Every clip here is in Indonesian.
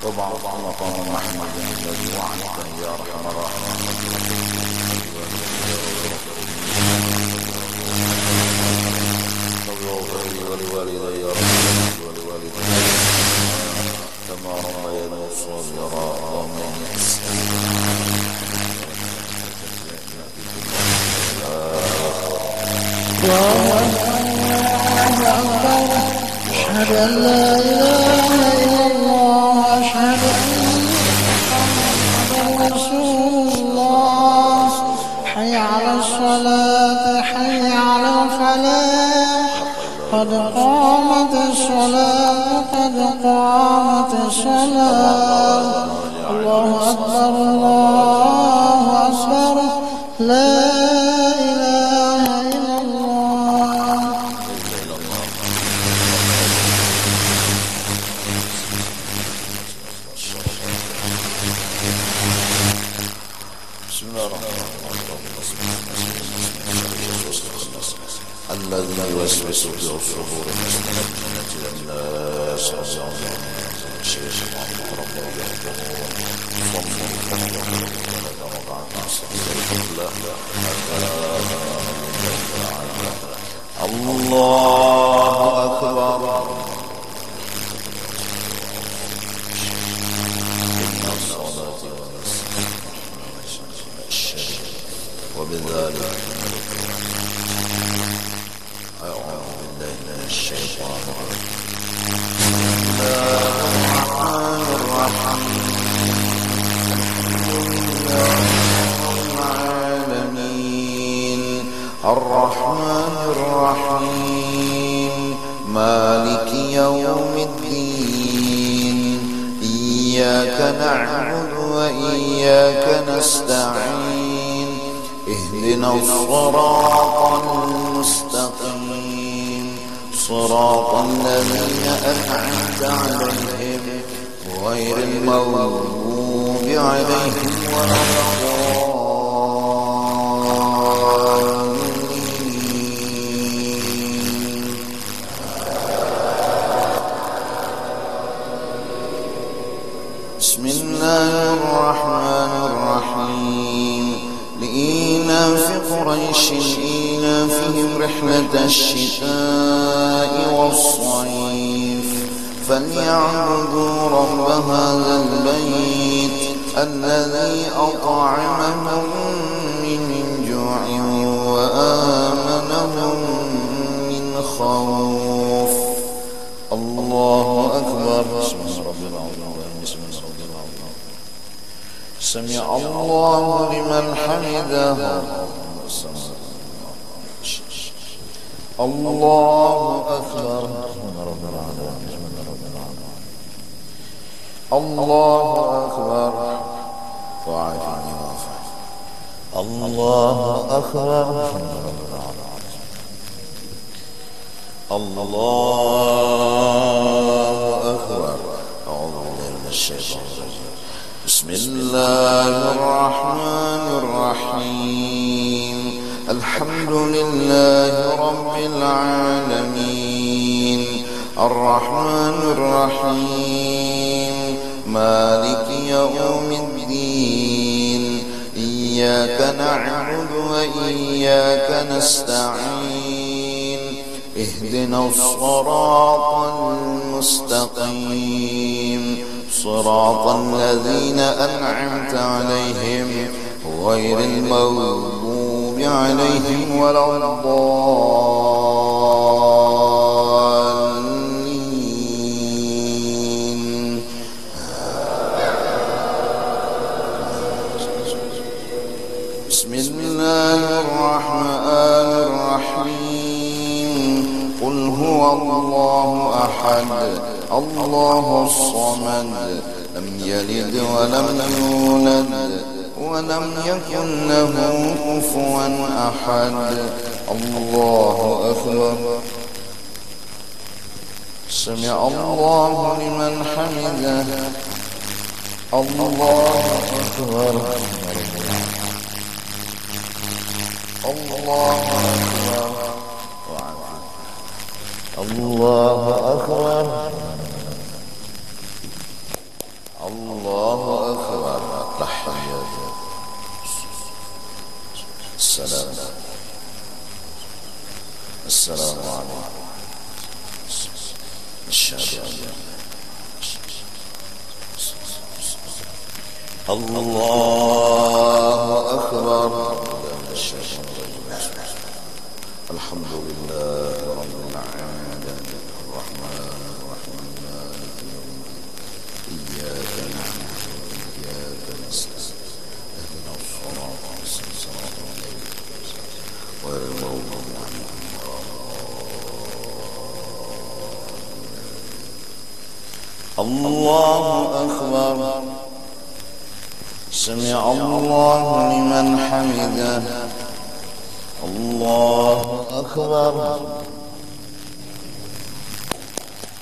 وابعث مقاما محمودا الذي وعدته يا ارحم الراحمين. ولوالدي كما ربياني صغيرا. أشهد أن لا إله إلا الله أشهد أن محمدا رسول الله. حي على الصلاة حي على الفلاح قد قامت الصلاة قد قامت الصلاة. الله أكبر الله أكبر لا إله إلا الله. بسم الله الرحمن الرحيم. الذي يوسوس في صدور الناس الله أكبر. وبذلك أعوذ بالله من الشيطان الرحمن الرحيم مالك يوم الدين إياك نعبد وإياك نستعين اهدنا الصراط المستقيم صراط الذين أنعمت عليهم غير المغضوب عليهم ولا الضالين. بسم الله الرحمن الرحيم. لإيلاف قريش إيلافهم رحلة الشتاء والصيف فليعبدوا رب هذا البيت الذي أطعمهم من جوع وآمنهم من خوف. الله أكبر. سمع الله لمن حمده. الله أكبر. الله أكبر. الله أكبر. الله أكبر. أعوذ بالله من الشيطان الرجيم. بسم الله الرحمن الرحيم. الحمد لله رب العالمين الرحمن الرحيم مالك يوم الدين إياك نعبد وإياك نستعين اهدنا الصراط المستقيم صراط الذين أنعمت عليهم غير المغضوب عليهم ولا الضالين. بسم الله الرحمن الرحيم. قل هو الله أحد الله الصمد لم يلد ولم يولد ولم يكن له كفوا أحد. الله أكبر. سمع الله لمن حمده. الله أكبر. الله أكبر. الله أكبر. الله أكبر. التحيات. السلام عليكم. أشهد أن لا الله أكبر. الحمد لله رب العالمين الرحمن الرحيم مالك يوم الدين إياك نعبد وإياك نستعين اهدنا الصراط المستقيم غير المغضوب عليهم الله أكبر. سمع الله لمن حمده. الله أكبر.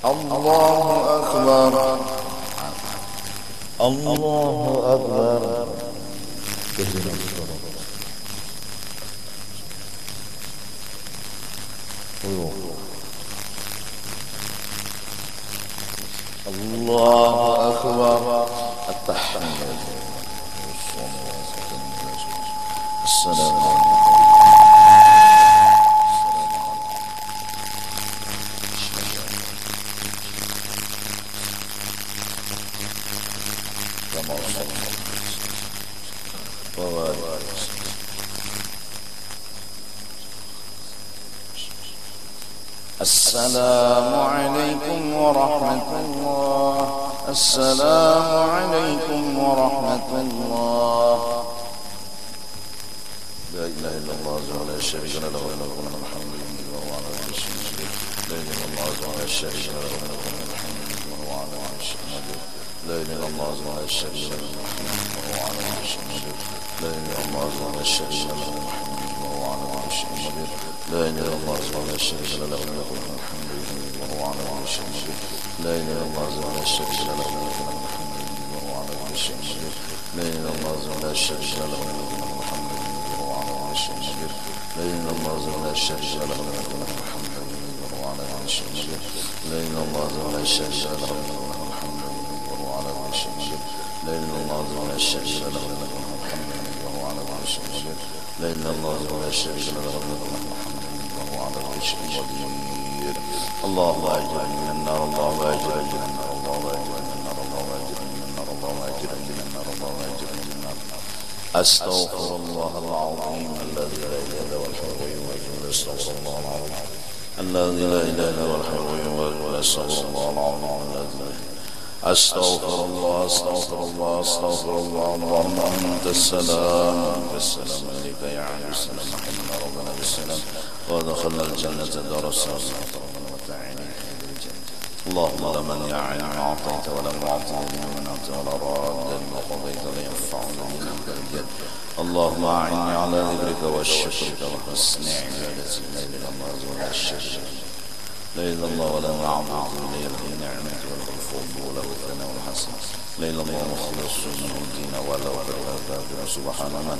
الله أكبر. الله أكبر. الله أكبر. التحيات. السلام عليكم. السلام عليكم ورحمة الله. السلام عليكم ورحمة الله. لا إله إلا الله وحده لا شريك له له الملك الحمد لله وهو على كل شيء قدير. لا إله إلا الله وحده لا شريك له له الملك الحمد لله وهو على كل شيء قدير. لا إله إلا الله وحده لا شريك له له الملك وهو على كل شيء قدير. لا إله إلا الله وحده لا شريك له له الملك وهو على كل شيء قدير. لا إله إلا الله وحده لا شريك له له الملك الحمد لله وهو على كل شيء قدير. لا إله إلا الله وحده لا شريك له له الملك الحمد لله وهو على كل شيء قدير. لا إله إلا الله وحده لا شريك له له الملك الحمد لله وهو على كل شيء قدير. لا إله إلا الله وحده لا شريك له له الملك الحمد لله وهو على كل شيء قدير. لا إله إلا الله وحده لا شريك له له الملك الحمد لله وهو على كل شيء قدير. لا إله إلا الله وحده لا شريك له له الملك الحمد لله وهو على كل شيء قدير. لا إله إلا الله وحده لا شريك له له الملك الحمد لله وهو على كل شيء قدير. اللهم أجرني من النار. اللهم أجرني من النار. اللهم أجرني من النار. اللهم أجرني من النار. اللهم أجرني من النار. اللهم أجرني من النار. أستغفر الله العظيم الذي لا إله إلا هو الحي القيوم أستغفر الله العظيم الذي لا إله إلا هو الحي القيوم أستغفر الله العظيم الذي أستغفر الله. أستغفر الله. أستغفر الله. اللهم أنت السلام والسلام عليك يا عبد السلام محمد ربنا بالسلام ودخلنا الجنة دار السلام ربنا وتعالى. اللهم لا منع لما أعطيت ولا معطي لما منعت ولا راد لما قضيت لا ينفع منك الجد. اللهم أعني على ذكرك وشكرك وحسن عبادتك. لا إله إلا الله ولا شريك له. لا إله إلا الله ولا معبود إلا له النعمة والفضل وله الثناء الحسن. لا إله إلا الله مخلص من الدين ولا كره الكافر. سبحان من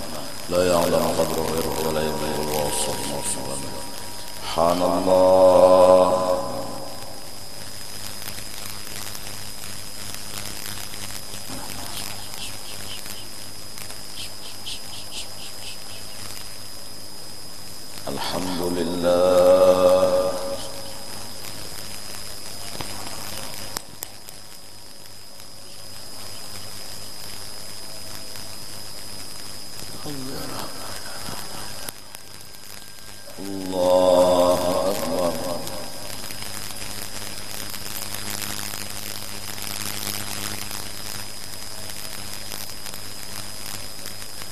لا يعلم قدره غيره ولا يبلغ الوصف موصولا. سبحان الله. الحمد لله. الله أكبر.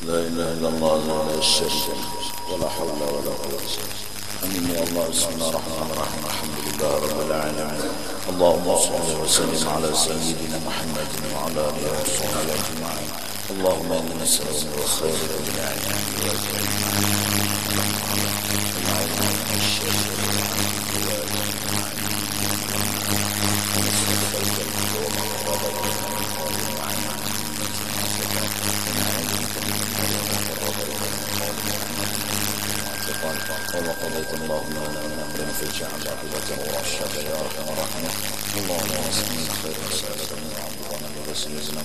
لا إله إلا الله ولا شريك له ولا حول ولا قوة. آمين يا الله. بسم الله الرحمن الرحيم. الحمد لله رب العالمين. اللهم صل وسلم على سيدنا محمد وعلى آله وصحبه أجمعين. اللهم إنا نسألك من الخير والعافية وقضيت اللهم لنا من أمرنا فاجعل عاقبته رشدا يا أرحم الراحمين. اللهم وسلم خير رسالة من عبدك ونبيك سيدنا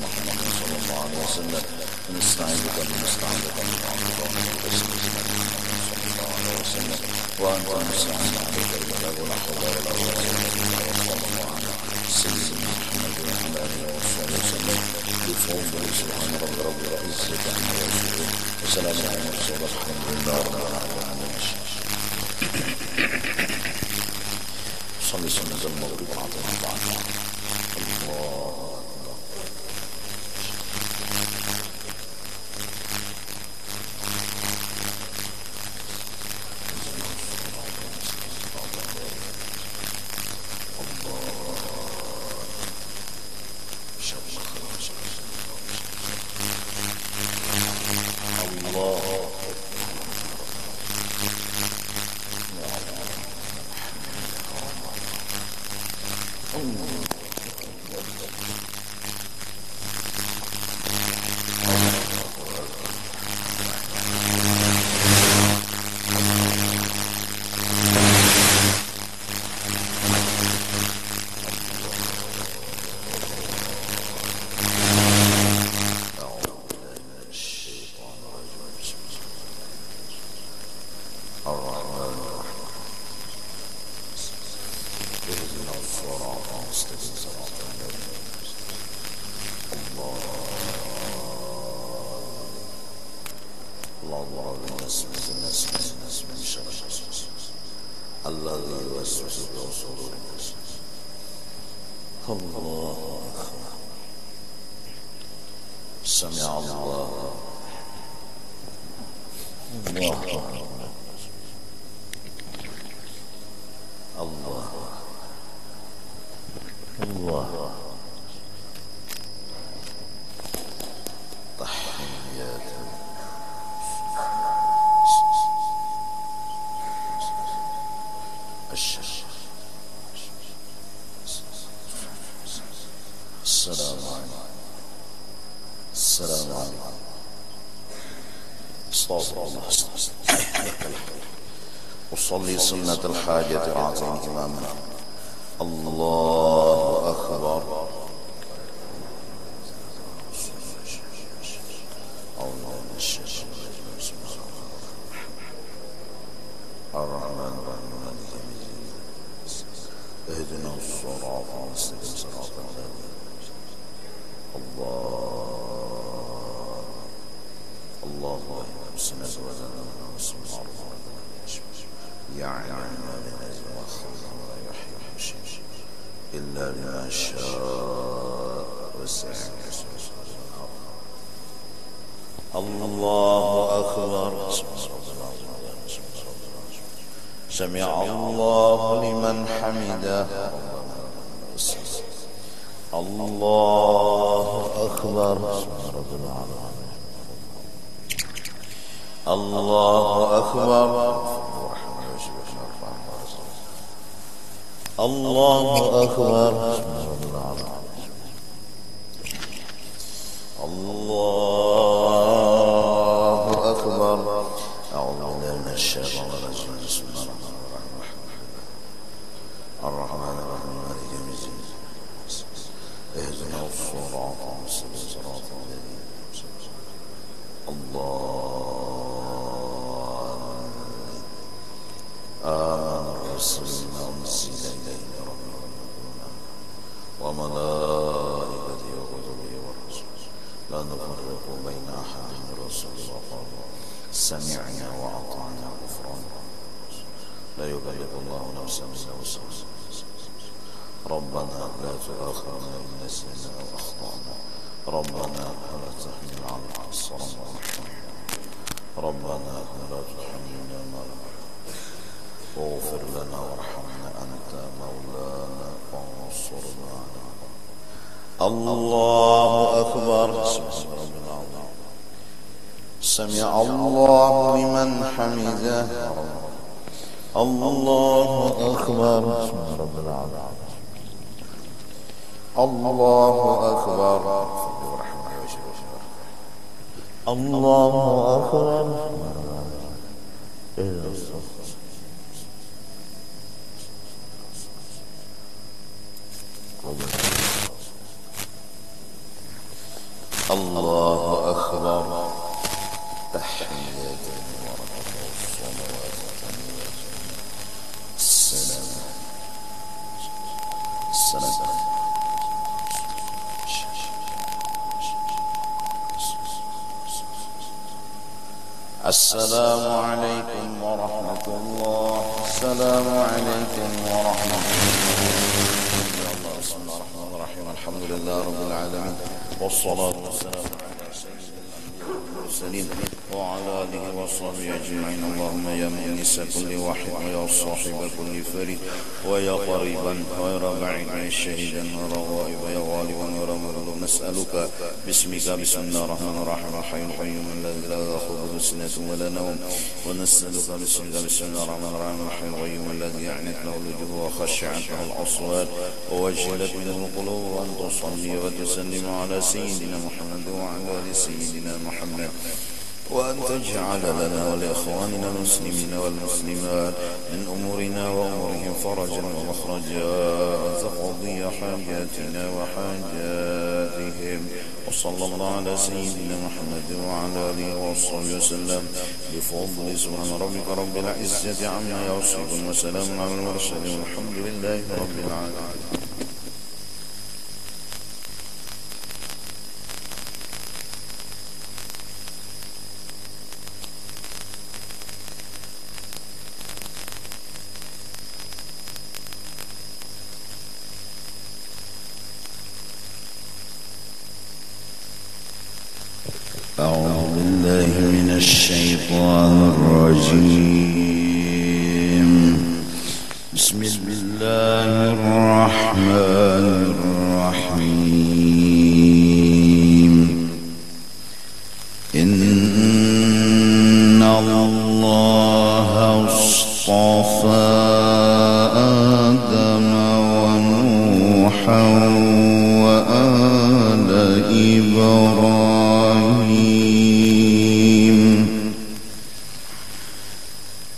وسلم ونستعين بك ونستعين بك صلى الله عليه وسلم وأنت المستعان عليك البلاغ ولا حول ولا قوة إلا بالله وصلى الله على سيدنا محمد وعلى آله وصحبه وسلم بفضل سبحان رب العزة عما يصفون وسلام على المرسلين والحمد لله رب العالمين. صلي سنة المغرب وعطنا بعد الله. سمع الله الله تحيات السلام عليكم. السلام عليكم. استغفر الله. وصلي سنة الحاجة رعتين إمامنا. الله أكبر. الرحمن الرحيم مالك يوم الدين اهدنا الصراط المستقيم صراط الذين الله سنة وزننا وسمع ربنا يعلم ما بين وخلق ولا يحيي شيء إلا بما شاء وسع. الله أكبر. سمع الله لمن حمده. الله أكبر. الله أكبر. الله أكبر. الله أكبر. أعوذ بالله من الشيطان الرجيم. بسم الله الرحمن الرحيم. الرحمن الرحيم مالك يوم الدين اهدنا الصراط المستقيم صراط الذين آمن الرسول بما أنزل إليه من ربه وملائكته وكتبه ورسله لا نفرق بين أحد من رسله وقالوا سمعنا وأطعنا غفرانا لا يكلف الله نفسا إلا وسعها. ربنا لا تؤاخذنا إن نسينا أو أخطأنا. ربنا ولا تحمل علينا إصرا ربنا ولا تحملنا ما لا واغفر لنا وارحمنا أنت مولانا وانصرنا على الله أكبر. سمع الله لمن حمده. الله أكبر. الله أكبر. الله أكبر. الله أكبر. تحية ورحمة الصلوات السلام السلام عليكم ورحمة الله. السلام عليكم ورحمة الله. بسم الله الرحمن الرحيم. الحمد لله رب العالمين، والصلاة والسلام على سيد الأنبياء والمرسلين وعلى آله وصحبه أجمعين. اللهم يا مؤنس كل واحد، ويا صاحب كل فريد، ويا قريبا غير بعيد، ويا شهيدا غير غائب، ويا غالبا غير مغلوب، نسألك باسمك بسم الله الرحمن الرحيم الحي القيوم الذي لا تأخذه سنة ولا نوم، ونسألك باسمك بسم الله الرحمن الرحيم الحي القيوم الذي أعنت له الوجوه وخشعت له الأصوات ووجلت منه القلوب، وأن تصلي وتسلم على سيدنا محمد وعلى آل سيدنا محمد، وأن تجعل لنا ولإخواننا المسلمين والمسلمات من أمورنا وأمورهم فرجا ومخرجا، تقضي حاجاتنا وحاجاتهم. وصلى الله على سيدنا محمد وعلى آله وصحبه وسلم بفضل سبحان ربك رب العزة عما يصفون، وسلام على المرسلين، والحمد لله رب العالمين. أعوذ بالله من الشيطان الرجيم. بسم الله الرحمن الرحيم. إن الله اصطفى آدم ونوحا وآل إبراهيم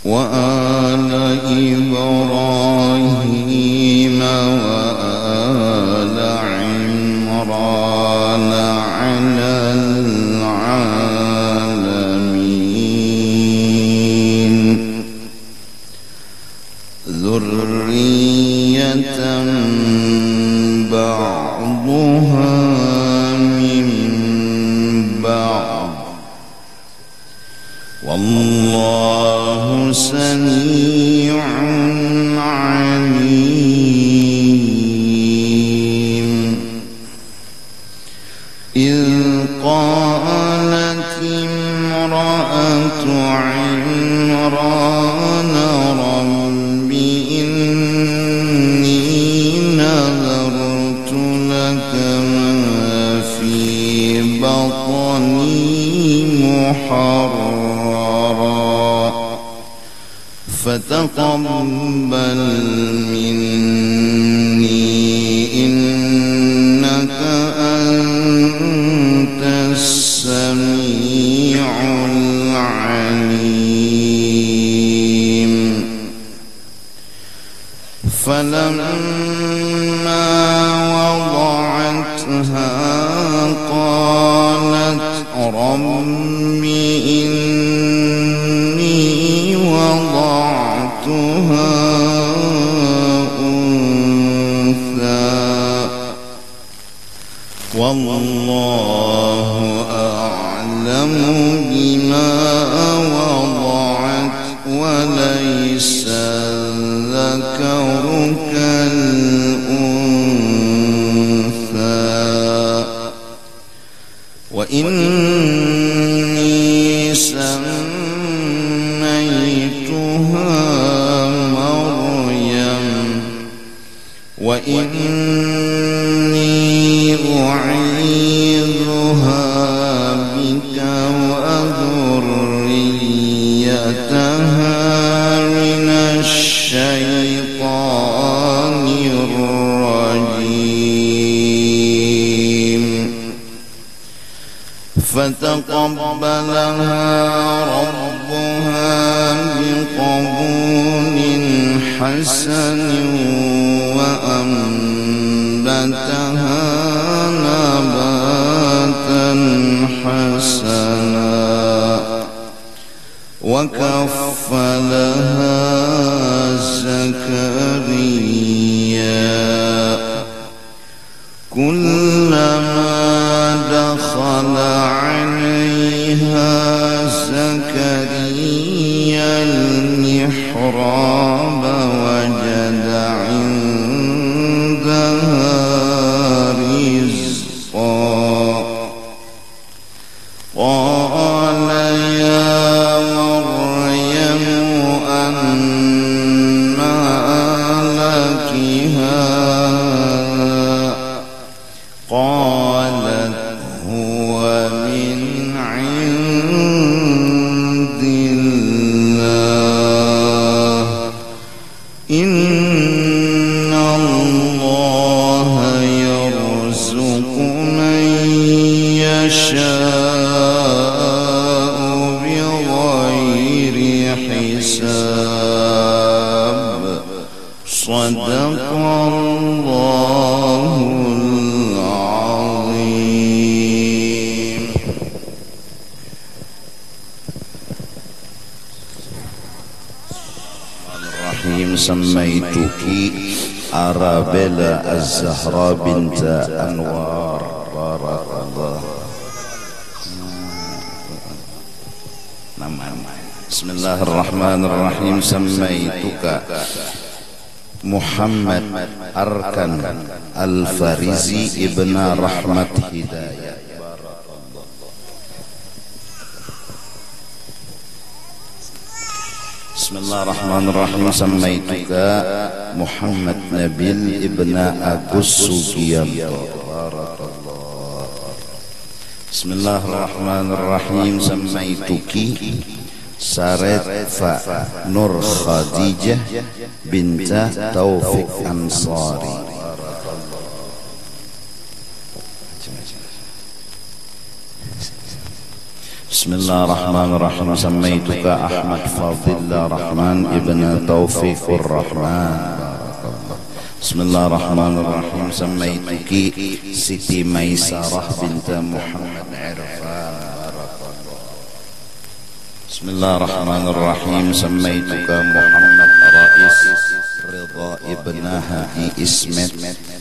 وآل عمران على العالمين، ذرية بعضها من بعض، والله سميع عليم. إذ قالت امرأة عمران رب إني نذرت لك ما في بطني محررا فتقبل مني إنك أنت السميع العليم. فلما وضعتها قالت رب إني وضعتها أنثى والله أعلم بما وضعت وليس الذكر كالأنثى، وإني سميتها مريم وإني أعيذها بك وذريتها من الشيطان الرجيم. فتقبلها ربها بقبول حسن وأنبتها نباتا قالت هو من عند الله إن الله يرزق من يشاء بغير حساب صدق الله العظيم. الرحيم سميتك أرابيلا الزهراء بنت أنوار بارك الله. بسم الله الرحمن الرحيم سميتك محمد أركان الفارزي ابن رحمة هداية. بسم الله الرحمن الرحيم سميتك محمد نبيل ابن أغوس سوغيانتو. بارك الله. بسم الله الرحمن الرحيم سميتك Saretfa Nur Khadijah binta Taufik Ansari. Bismillahirrahmanirrahim. Samaituka Ahmad Fadillah Rahman ibn Taufiqur Rahman. Bismillahirrahmanirrahim. Samaituki Siti Maisarah binta Muhammad Irfan. Bismillahirrahmanirrahim. Samaituka Muhammad Rais Ridha ibn Hadi Ismet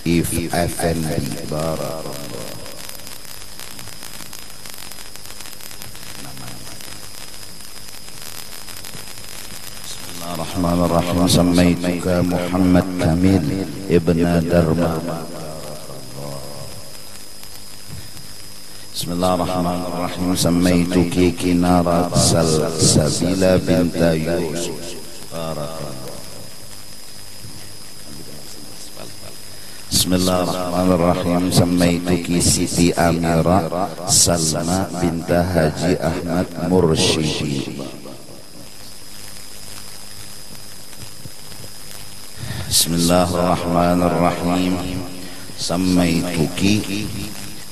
If Effendi. Barakallah. Bismillahirrahmanirrahim. Samaituka Muhammad Kamil ibn Darma. Bismillahirrahmanirrahim. Samaituki Kinarat Salsabila binta Yusuf. Barakallah. Bismillahirrahmanirrahim. Samaituki Siti Amira Salma binta Haji Ahmad Mursyidi. Bismillahirrahmanirrahim. Samaituki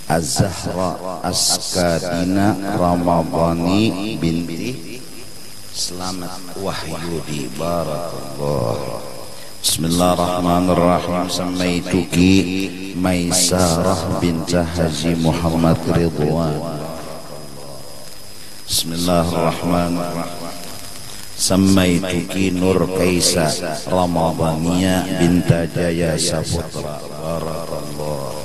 Az-Zahra Askadina Ramadhani binti Slamet Wahyudi. Barakallah. Bismillahirrahmanirrahim. Samaituki Maisarah binta Haji Muhammad Ridwan. Bismillahirrahmanirrahim. Samaituki Nur Kaisa Ramadhania binta Jaya Saputra. Barakallah.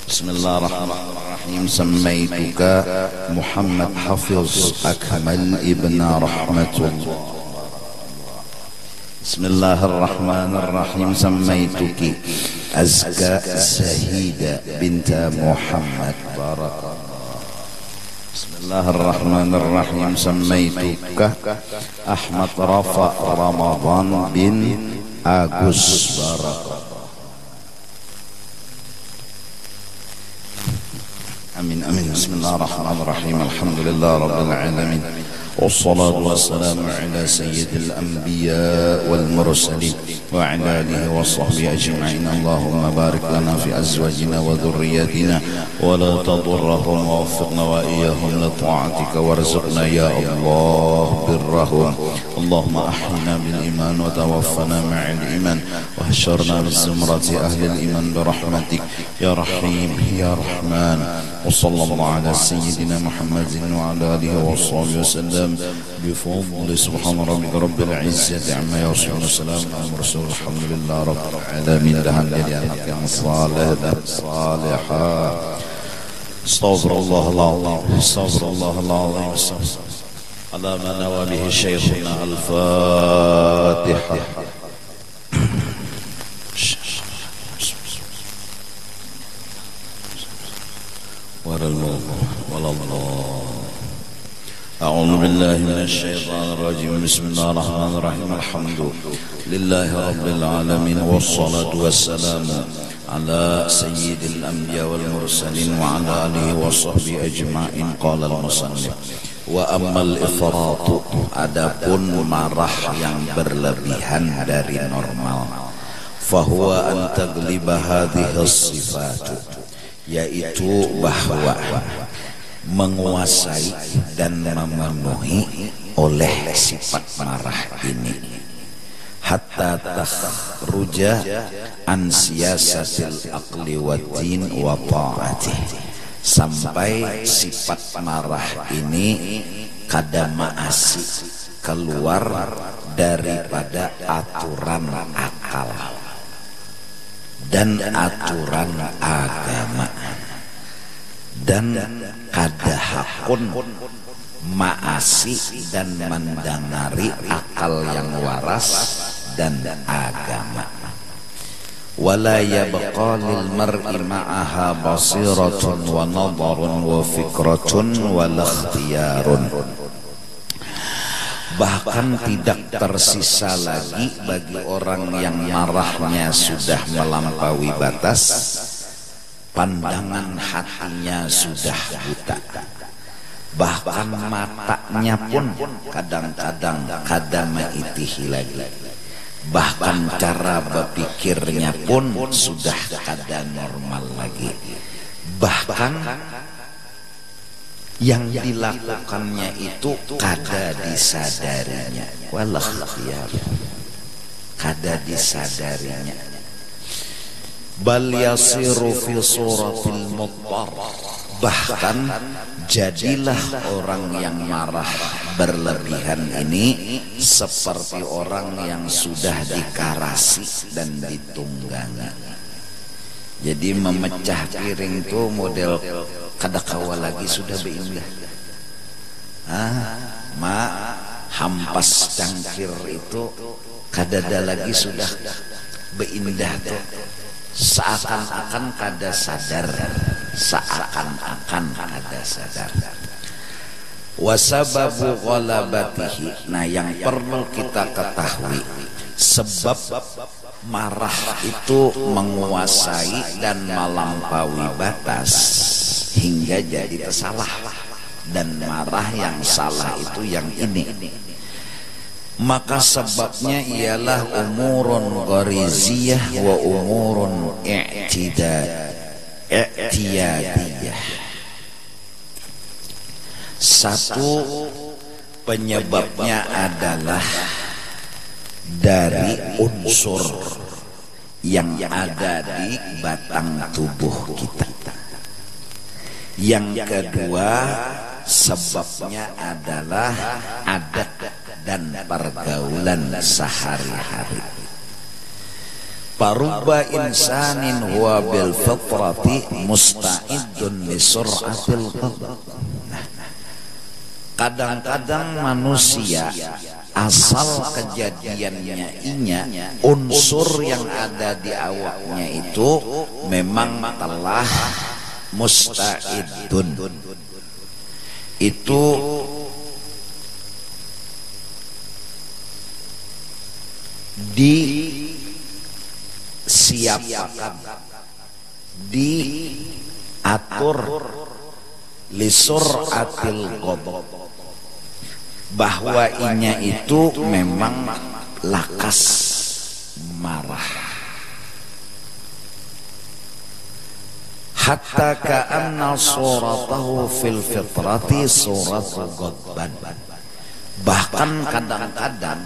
Bismillahirrahmanirrahim. Samaituka Muhammad Hafiz Akmal ibn Rahmatullah. Bismillahirrahmanirrahim. Samaituki Azka Zahida binta Muhammad. Barakallah. Bismillahirrahmanirrahim. Samaituka Ahmad Rafa Ramadan bin Agus. Barakallah. Amin amin. Bismillahirrahmanirrahim. Alhamdulillah rabbil alamin. Wassalatu wassalamu ala sayyidil anbiya wal mursalin wa ala alihi wa sahbihi ajma'in. Allahumma barik lana fi azwajina wa dhurriyyatina wa la tadurrahum wa waffiqna wa iyyahum li ta'atika warzuqna ya Allah birrahum. Allahumma ahyina bil iman wa tawaffana ma'al iman wa hasyurna min zumrati ahli al iman bi rahmatik ya rahim ya rahman. وصلى الله على سيدنا محمد وعلى آله وصحبه وسلم بفضل سبحان ربك رب العزة عما يصفون وسلام على المرسلين والحمد لله رب العالمين. لها jadi anak yang saleh dan salihah. Astaghfirullahaladzim. Astaghfirullahaladzim. Ala ma nawa bihi syekhuna al-Fatihah. أعوذ بالله من الشيطان الرجيم. بسم الله الرحمن الرحيم. الحمد لله رب العالمين والصلاة والسلام على سيد الأنبياء والمرسلين وعلى آله وصحبه أجمعين. قال المصنف وأما الإفراط adapun marah yang berlebihan dari normal, fahuwa an tagliba hadhihi sifat, yaitu bahwa menguasai dan memenuhi oleh sifat marah ini, hatta takhruja an siyasatil aqli wa din wa ta'atih, sampai sifat marah ini kada maasi keluar daripada aturan akal dan aturan agama, dan kada hakun maasi dan mendangari akal yang waras dan agama. Wala yabqa lil mar'i ma'aha basiratun wa nadharun wa fikratun wa ikhtiyarun. Bahkan tidak tersisa lagi bagi orang yang marahnya sudah melampaui batas, pandangan hatinya sudah buta, bahkan matanya pun kadang-kadang kada maitihi lagi, bahkan cara berpikirnya pun sudah kada normal lagi, bahkan yang dilakukannya itu kada disadarinya, kada disadarinya. Bal yasiru fi suratil muttar, bahkan jadilah orang yang marah berlebihan ini seperti orang yang sudah dikarasi dan ditunggangi. Jadi memecah piring tuh model kada kawa lagi sudah beindah. Hampas cangkir itu kada ada lagi sudah beindah tuh. Seakan-akan kada sadar, seakan-akan kada sadar. Wasababu ghalabatihi, nah yang perlu kita ketahui, sebab marah itu menguasai dan melampaui batas hingga jadi tersalah, dan marah yang salah itu yang ini. Maka sebabnya ialah umurun ghariziyah wa umurun i'tiyadiyah. Satu penyebabnya adalah dari unsur yang ada di batang tubuh kita. Yang kedua sebabnya adalah adat dan pergaulan sehari-hari. Parubba insanin huwa bil fitrati musta'idun li sur'atil ghadab. Kadang-kadang manusia asal kejadiannya unsur yang ada di awaknya itu memang telah musta'idun, itu disiapkan, diatur lisur'atil ghadab, bahwa inya itu memang lakas marah, hatta ka'anna suratahu fil fitrati suratu ghadban. Bahkan kadang-kadang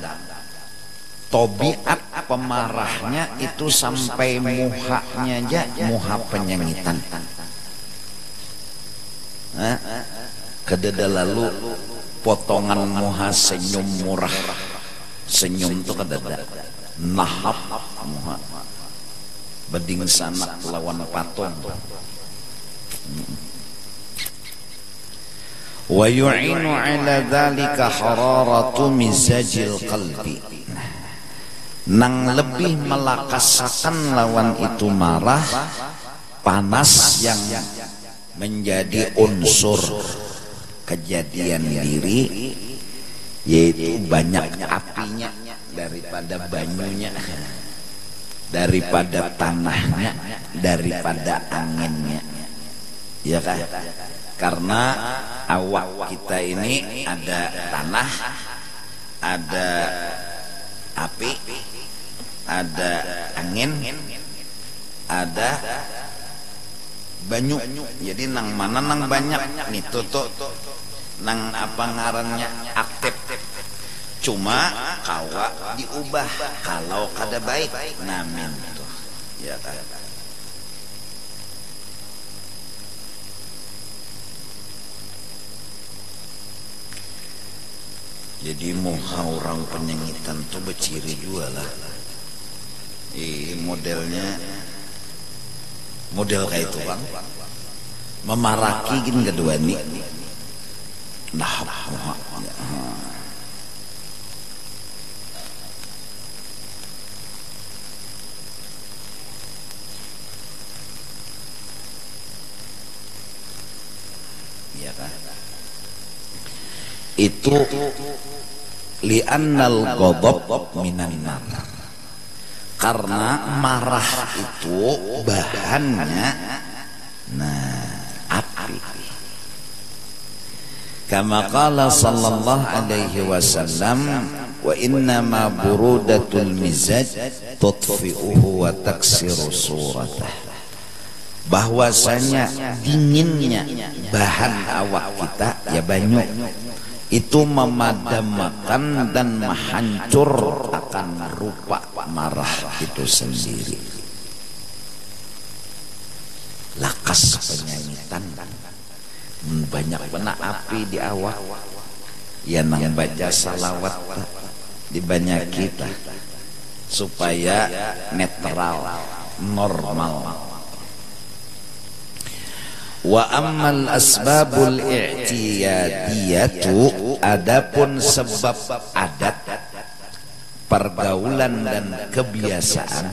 tabiat pemarahnya itu sampai muhanya aja muha penyengitan. Kedada lalu potongan muha senyum murah, senyum itu kedada nahap muha beding sanak lawan patung. Wa yu'inu ala dhalika hararatu mizajil qalbi, nang lebih melakasakan lawan itu marah, panas yang menjadi unsur kejadian diri, yaitu banyak apinya daripada banyunya. daripada tanahnya, daripada anginnya, ya kan? Karena awak kita ini ada tanah, ada api, ada angin, ada banyu. Jadi nang mana nang banyak nih tutuk nang apa ngarannya aktif. Cuma kawa diubah kalau kada baik namin tuh, ya kan? Jadi muha orang penyengitan tuh berciri juga lah. Modelnya model kayak itu bang, memaraki gini kedua nih. Nah, ya kan? Itu li'annal ghadab minan nar. Karena marah itu bahannya api. Kama qala sallallahu alaihi wasallam, wa inna ma burudatul mizaj tutfi'uhu wa taksiru suratah. Bahwasanya dinginnya bahan awak kita ya banyu itu memadamkan dan menghancur akan rupa marah itu sendiri. Lakas penyanyitan banyak benak api di awak ya nang baca salawat di banyak kita supaya netral normal. Wa ammal asbabul i'tiyadiyatu, adapun sebab adat pergaulan dan kebiasaan,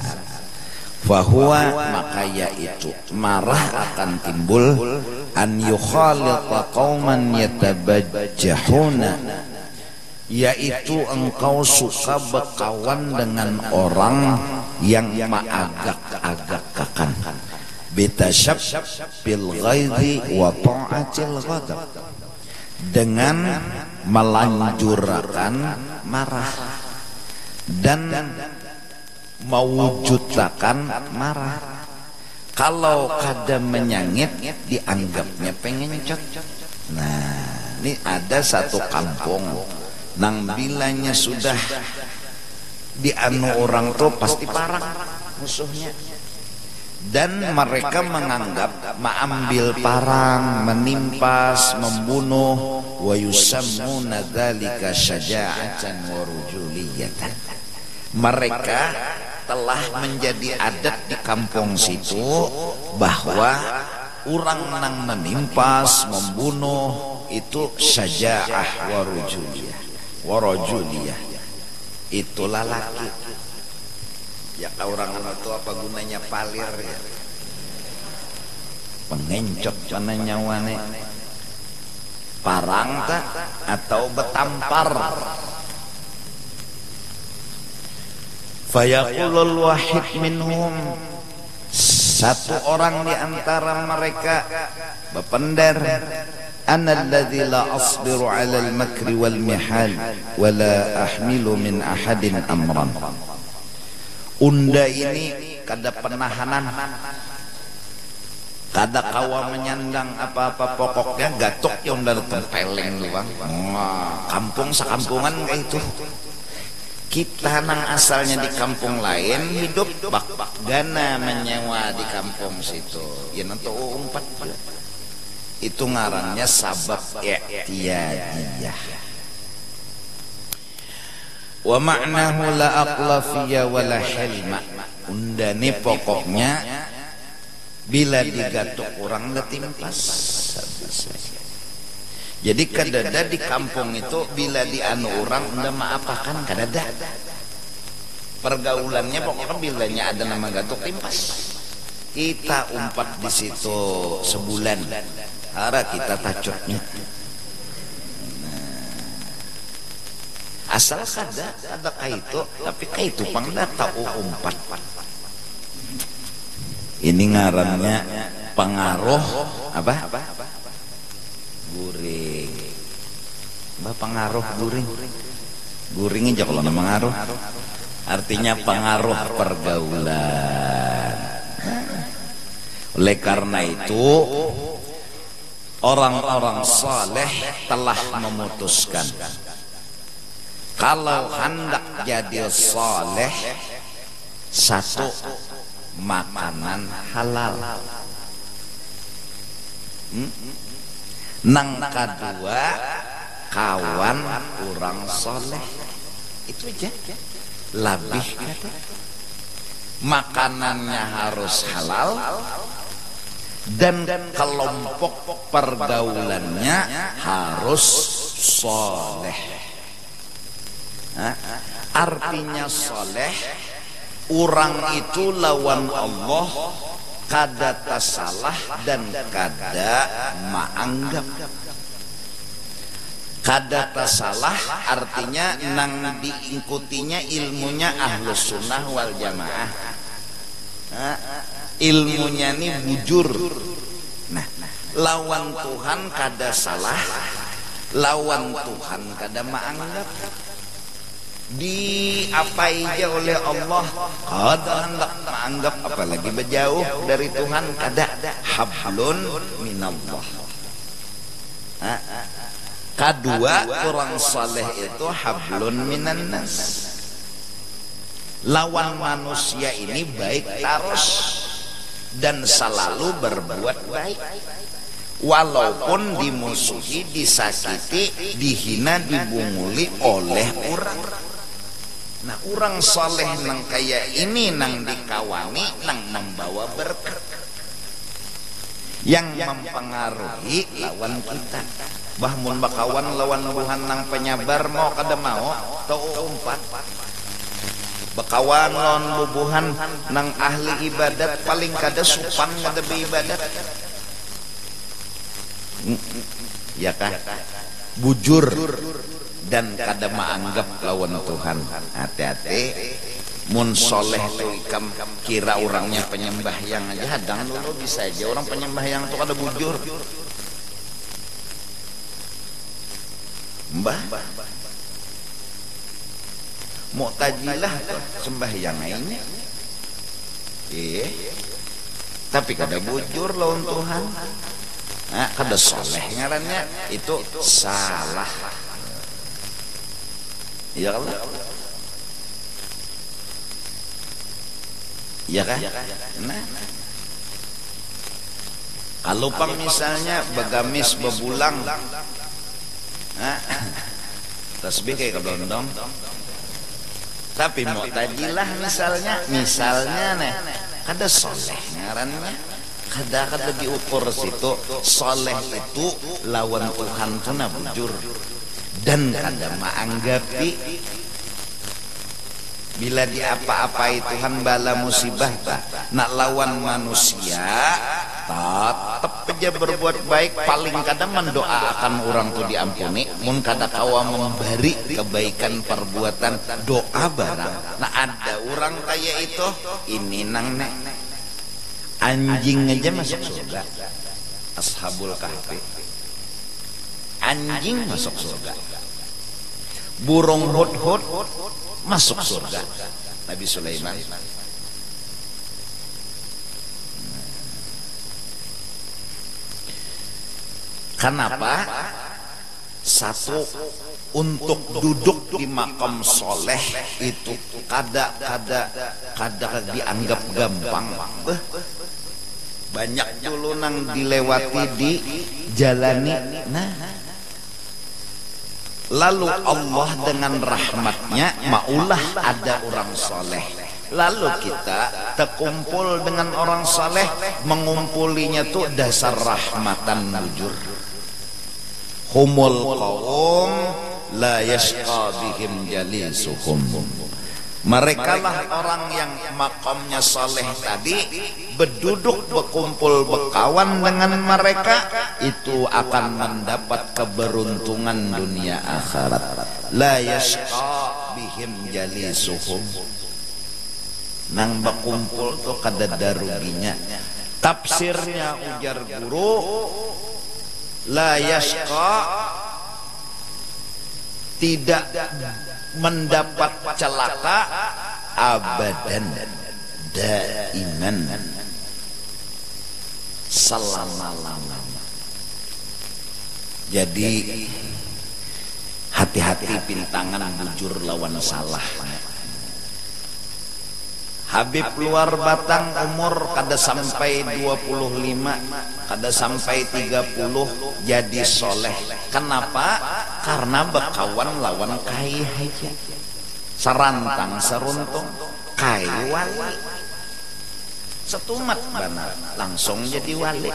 fahuwa maka yaitu marah akan timbul an yukhalita qauman yatabajjahuna, yaitu engkau suka berkawan dengan orang yang mengagak-agakkan bitashabbil ghaidhi wa ta'atil ghadab, dengan melanjurkan marah dan mewujudkan marah. Kalau kada menyangit dianggapnya pengencot. Nah, ini ada satu kampung nang bilanya sudah dianu orang tuh pasti parang musuhnya. Dan mereka menganggap mengambil parang, menimpas, membunuh, wa yusammuna dzalika syaja'atan wa rujuliyatan. Mereka telah menjadi adat di kampung situ bahwa orang nang menimpas, membunuh itu syaja'ah wa rujuliyah. Wa rujuliyah itulah laki. Ya orang itu apa gunanya palir ya? Pengencot mana nyawane? Parang tak atau betampar? Fayaqulul wahid minhum, satu orang di antara mereka berpendar, analladzi la asbiru 'alal makri wal mihal wa la ahmilu min ahadin amran. Unda ini kada penahanan, kada kawa menyandang apa-apa, pokoknya gatok yang dari tempeleng doang. Kampung sakampungan kayak itu. Kita nang asalnya di kampung lain hidup bak gana menyewa di kampung situ. Ya nanti umpat itu ngarannya sabab i'tiyadiyah. Wa ma'nahu la aqla fiyya wa la hilma. Undane pokoknya bila digatuk orang letimpas. Jadi kadada di kampung itu bila dianu orang unda maapakan kadada. Pergaulannya pokoknya bilanya ada nama gatuk timpas. Kita umpat di situ sebulan. Ara kita tacutnya. Asal kada kaitu, tapi kaitu pang tahu umpat. Ini ngarannya pengaruh apa? Guring. Pengaruh guring. Guring aja kalau nama pengaruh. Artinya pengaruh pergaulan. Oleh karena itu orang-orang saleh telah memutuskan kalau hendak jadi saleh, satu, makanan halal. Nang kedua, kawan orang saleh. Itu aja. Lebih kata. Makanannya harus halal dan kelompok pergaulannya harus saleh. Artinya saleh, orang itu lawan Allah kada tasalah dan kada maanggap. Kada tasalah artinya nang diikutinya ilmunya ahlus sunnah wal jamaah. Ilmunya ini bujur. Nah, lawan Tuhan kada salah, lawan Tuhan kada maanggap. Diapai aja oleh Allah kada hendak maanggap, apalagi berjauh dari Tuhan kada. Hablun minallah. Kedua, orang saleh itu hablun minan nas. Lawan manusia ini baik terus dan selalu berbuat baik, walaupun dimusuhi, disakiti, dihina, dibunguli oleh orang. Nah, orang saleh nang kayak ini nang dikawani, nang membawa berkat yang mempengaruhi lawan kita. Bahmun bakawan lawan Tuhan nang penyabar mau kada mau tau umpat. Bakawan lawan bubuhan nang ahli ibadat paling kada supan kada beribadat. Ya kah? Bujur dan kada maanggap lawan Tuhan. Hati-hati. Mun soleh tu ikam kira orangnya penyembahyang aja, hadang dulu bisa aja orang penyembahyang tu kada bujur. Mbah Mu'tazilah sembahyang ini tapi kada bujur lawan Tuhan. Nah, kada soleh ngarannya, itu salah. Iya kan? Iya kan? Nah, kalau pang misalnya begamis bebulang, tasbih kayak kedondong. Tapi Mu'tazilah misalnya nih kada soleh ngarannya, kada diukur situ. Soleh itu lawan Tuhan kana bujur dan kada maanggapi. Bila diapa-apai Tuhan bala musibah nak lawan manusia, tetap aja berbuat baik. Paling kadang mendoakan orang tu diampuni, mun kada kawa memberi kebaikan perbuatan doa barang. Nah, ada orang kayak itu, ini nang anjing aja masuk surga. Ashabul Kahfi, anjing masuk surga. Burung hudhud masuk surga. Nabi Sulaiman. Kenapa? Satu, untuk duduk di makam soleh itu kada dianggap gampang. Banyak dulu nang dilewati, dijalani. Nah, lalu Allah dengan rahmatnya maulah ada orang soleh. Lalu kita terkumpul dengan orang soleh, mengumpulinya tuh dasar rahmatan bujur. Humul qaum la yashqa bihim jalisuhum. Mereka lah orang yang makamnya soleh tadi, berduduk berkumpul berkawan dengan mereka itu akan mendapat keberuntungan dunia akhirat. La yashqa bihim jalisuhum. nang bakumpul tuh kada daruginya. Tafsirnya ujar guru, la yashqa, tidak mendapat celaka abadan, daiman, selama-lamanya. Jadi hati-hati pintangan bujur lawan salah. Habib luar batang umur kada sampai 25, kada sampai 30 jadi soleh. Kenapa? Karena bekawan lawan kai haja. Serantang seruntung kai wali. Setumat benar langsung jadi wali.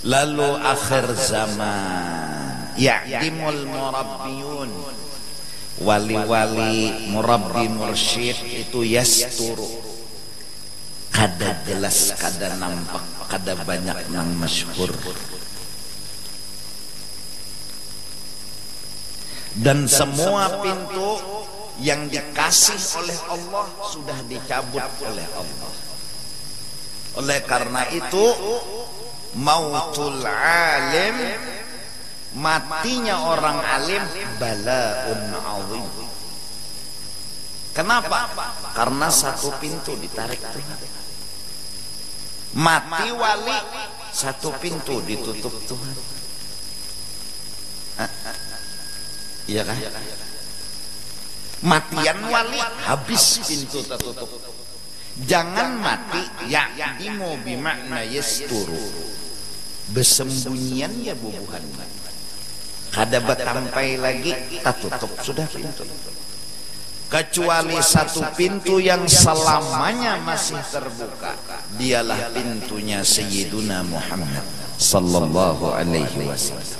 Lalu akhir zaman ya'dimul murabbiyun, wali-wali murabbi mursyid itu yasturu, kada jelas, kada nampak, kada banyak nang masyhur. Dan semua pintu yang dikasih oleh Allah sudah dicabut oleh Allah. Oleh karena itu mautul alim, matinya orang alim, balaun azim. Kenapa? Karena satu pintu ditarik Tuhan. Mati wali, satu pintu ditutup Tuhan. Iya kan? Matian wali, habis pintu tertutup. Jangan mati ya'dimu bimakna yasturu, bersembunyian ya bubuhan. Kada batampai lagi, tak tutup sudah pintu. Kecuali satu pintu yang selamanya masih terbuka, dialah pintunya Sayyiduna Muhammad sallallahu alaihi wasallam.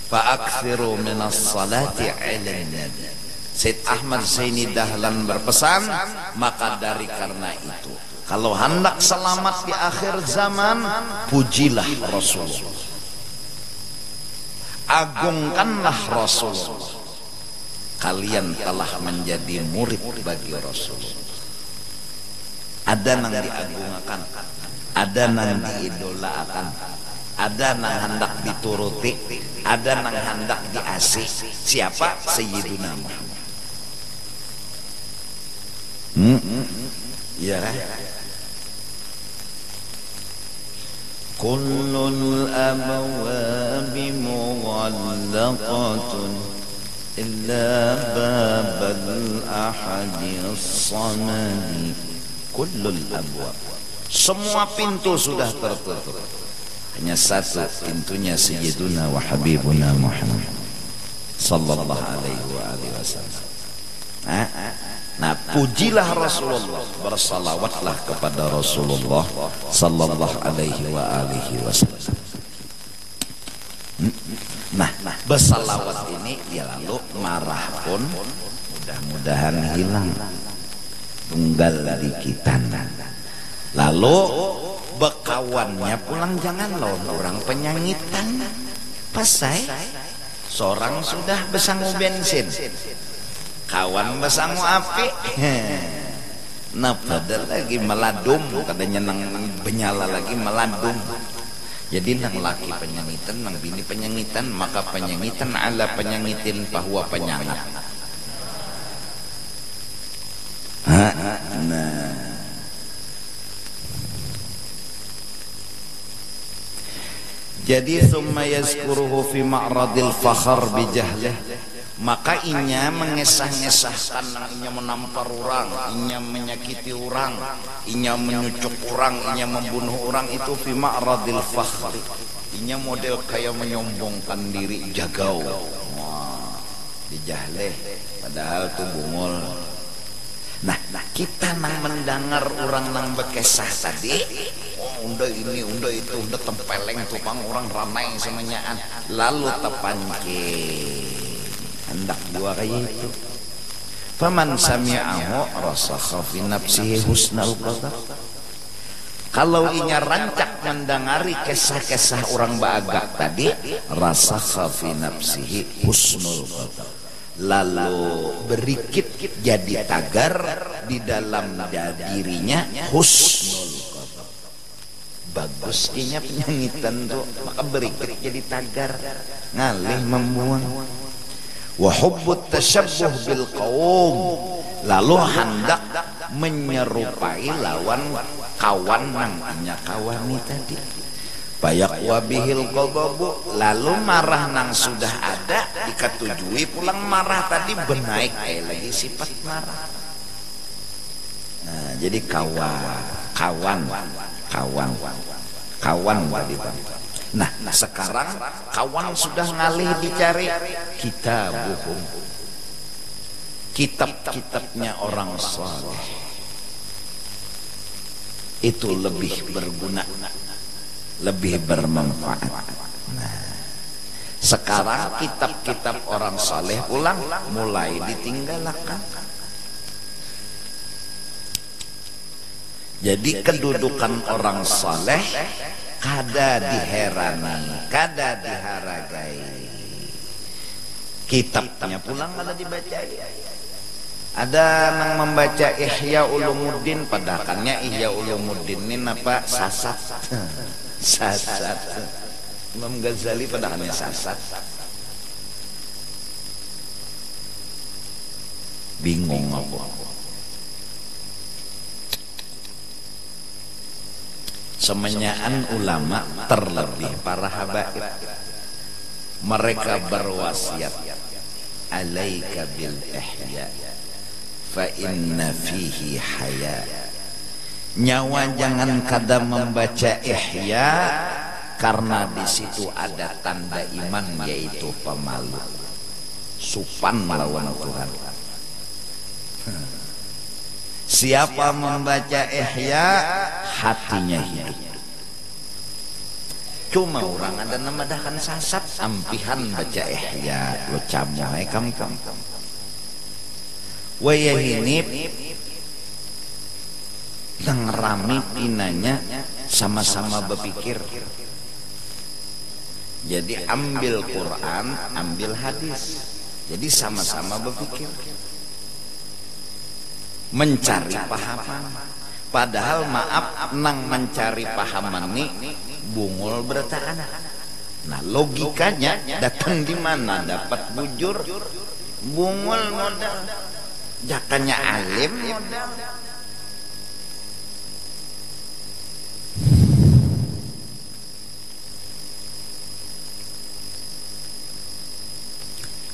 Fa'akthiru minas salati ala nabi. Said Ahmad Zaini Dahlan berpesan, maka dari karena itu, kalau hendak selamat di akhir zaman, pujilah Rasulullah, agungkanlah Rasulullah. Kalian telah menjadi murid bagi Rasulullah. Ada nang diagungkan, ada nang diidolakan, ada nang hendak dituruti, ada nang hendak diasih. Siapa? Sayyiduna Muhammad. Ya. Kullul abwabi mughallaqatun illa babal ahadis samadi. Kullul abwab, semua pintu sudah tertutup, hanya satu pintunya Sayyiduna wa Habibuna Muhammad sallallahu alaihi wasallam. Nah, pujilah Rasulullah, bersalawatlah kepada Rasulullah sallallahu alaihi wasallam. Nah, bersalawat ini ya, lalu marah pun mudah-mudahan hilang, tunggal di kita. Lalu bekawannya pulang jangan lawan orang penyangitan. Pasai seorang sudah besangu bensin, kawan besangu api, nah pada lagi meladum, katanya nang benyala lagi meladum. Jadi nang laki penyangitan, nang bini penyangitan, maka penyangitan ala penyangitin bahwa penyangit. Nah, jadi summa yazkuruhu fi ma'radil fakhar bijahlih, maka inya mengesah-ngesahkan, inya menampar orang, inya menyakiti orang, inya menyucuk orang, inya membunuh orang, itu fi ma'radil fakhri, inya model kayak menyombongkan diri, jagau. Wah, dijahlih padahal tuh bungul. Nah, kita nang mendengar orang nang bekesah tadi, unda ini, unda itu, unda tempeleng tukang orang ramai semuanyaan, lalu tepangke hendak dua kayak itu. Faman sami'ahu rasakha fi nafsihi husnal qadar. Kalau inya rancak mendengari kisah-kisah orang baagak tadi, rasa khafi nafsihi husnul khotimah, lalu berikit jadi tagar di dalam dirinya husnul khotimah. Bagus inya penyanyitan tuh, maka berikit jadi tagar, ngalih membuang. Wa hubbut tasyabbuh bil qaum, lalu hendak menyerupai lawan kawan nang nya kawani tadi. Bayak wabihil ghadabu, lalu marah nang sudah ada diketujui pulang marah tadi benaik lagi sifat marah. Nah, jadi kawan tadi Bang. Nah, sekarang kawan sudah ngalih dicari kitabuhum, kitab-kitabnya orang saleh. Itu lebih berguna, lebih bermanfaat. Nah, sekarang kitab-kitab orang saleh pulang mulai ditinggalkan. Jadi kedudukan orang saleh kada diherani, kada diharagai. Kitabnya pulang kada dibaca. Ada yang membaca Ihya Ulumuddin, padahalnya Ihya Ulumuddin ini apa? Sasat. Sasat. Imam Ghazali padahalnya sasat. Bingung aku. Semenyaan ulama, terlebih para habaib, mereka berwasiat, alaika bil ihya fa inna fihi haya. Nyawa jangan kada membaca ihya, karena di situ ada tanda iman, yaitu pemalu, supan melawan Tuhan. Siapa membaca ihya, hatinya hidup. Cuma orang ada namadahan sasat, ampihan baca ihya, lo camoy kampung. Waya hinip nang rami pinanya sama-sama berpikir. Jadi ambil Quran, ambil hadis. Jadi sama-sama berpikir, mencari pahaman. Padahal maaf, nang mencari pahaman nih bungul bertaan. Nah, logikanya datang di mana dapat bujur? Bungul modal. Jakanya alim modal.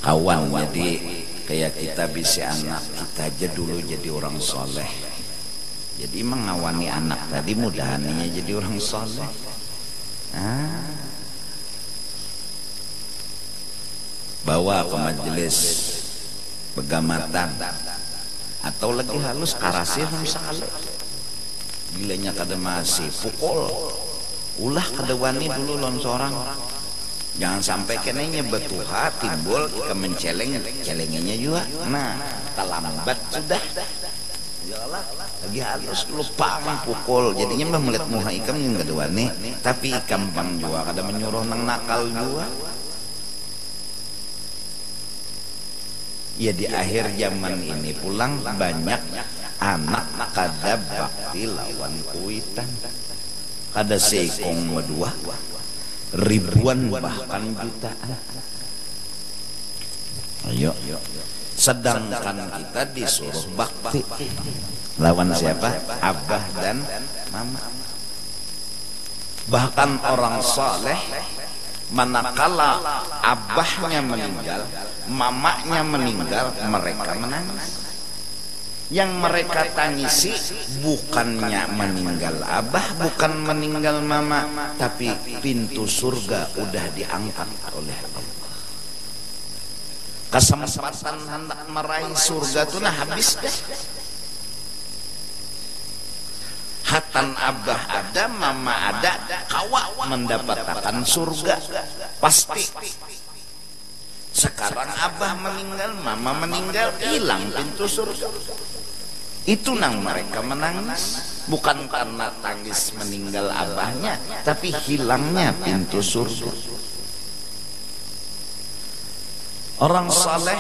Kawan, jadi kayak kita bisa anak kita aja dulu jadi orang soleh. Jadi mengawani anak tadi mudahannya jadi orang soleh. Bawa ke majelis pegamatan, atau lagi halus karasih sekali. Bilanya kada masih pukul, ulah kada wani dulu lonsorang. Jangan sampai kenanya betuha timbul ke mencelengnya juga. Nah, terlambat sudah. Yalah, lagi halus lupa pukul. Jadinya mah melihat muha ikam yang kada wani, tapi ikam bang juga kada menyuruh nang nakal juga. Ya di akhir zaman ini pulang banyak anak kada bakti lawan kuitan, kada seikong medua, ribuan bahkan jutaan. Ayo, sedangkan kita disuruh bakti lawan siapa? Abah dan mama. Bahkan orang saleh manakala abahnya meninggal, mamanya meninggal, mereka menangis. Yang mereka tangisi bukannya meninggal abah, bukan meninggal mama, tapi pintu surga udah diangkat oleh Allah. Kesempatan hendak meraih surga itu nah habis dah. Hatan abah ada, mama ada, kawa mendapatkan surga pasti. Sekarang abah meninggal, mama meninggal, hilang pintu surga. Itu nang mereka menangis, bukan karena tangis meninggal abahnya, tapi hilangnya pintu surga. Orang saleh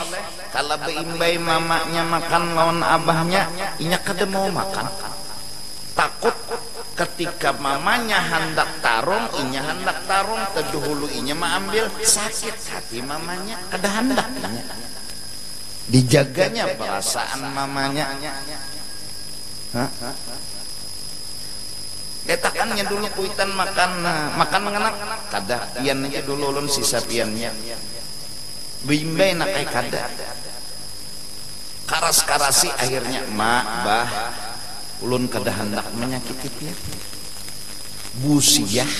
kalau beimbai mamanya makan lawan abahnya, inya kada mau makan. Takut ketika mamanya hendak tarung, inya hendak tarung, terdahulu inya mengambil, sakit hati mamanya, kada hendak inya. Dijaganya perasaan mamanya. Detakannya dulu kuitan makan mengenak kada pian aja dulu ulun sisa piannya bimbai nak kayak kada karas-karasi akhirnya mak bah ulun kada hendak menyakiti pian busiah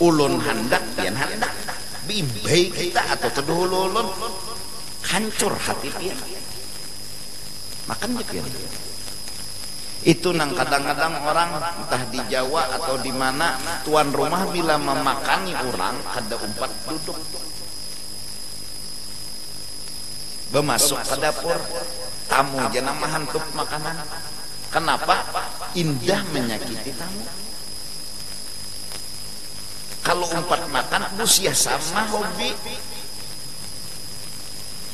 ulun hendak pian hendak bimbai kita atau terdahulu ulun hancur hati pian makan je pian. Itu nang kadang-kadang orang entah di Jawa atau di mana tuan rumah bila memakani orang kada umpat duduk. Bemasuk ke dapur, tamu jangan mahantup makanan. Kenapa? Indah menyakiti tamu. Kalau umpat makan busia sama hobi.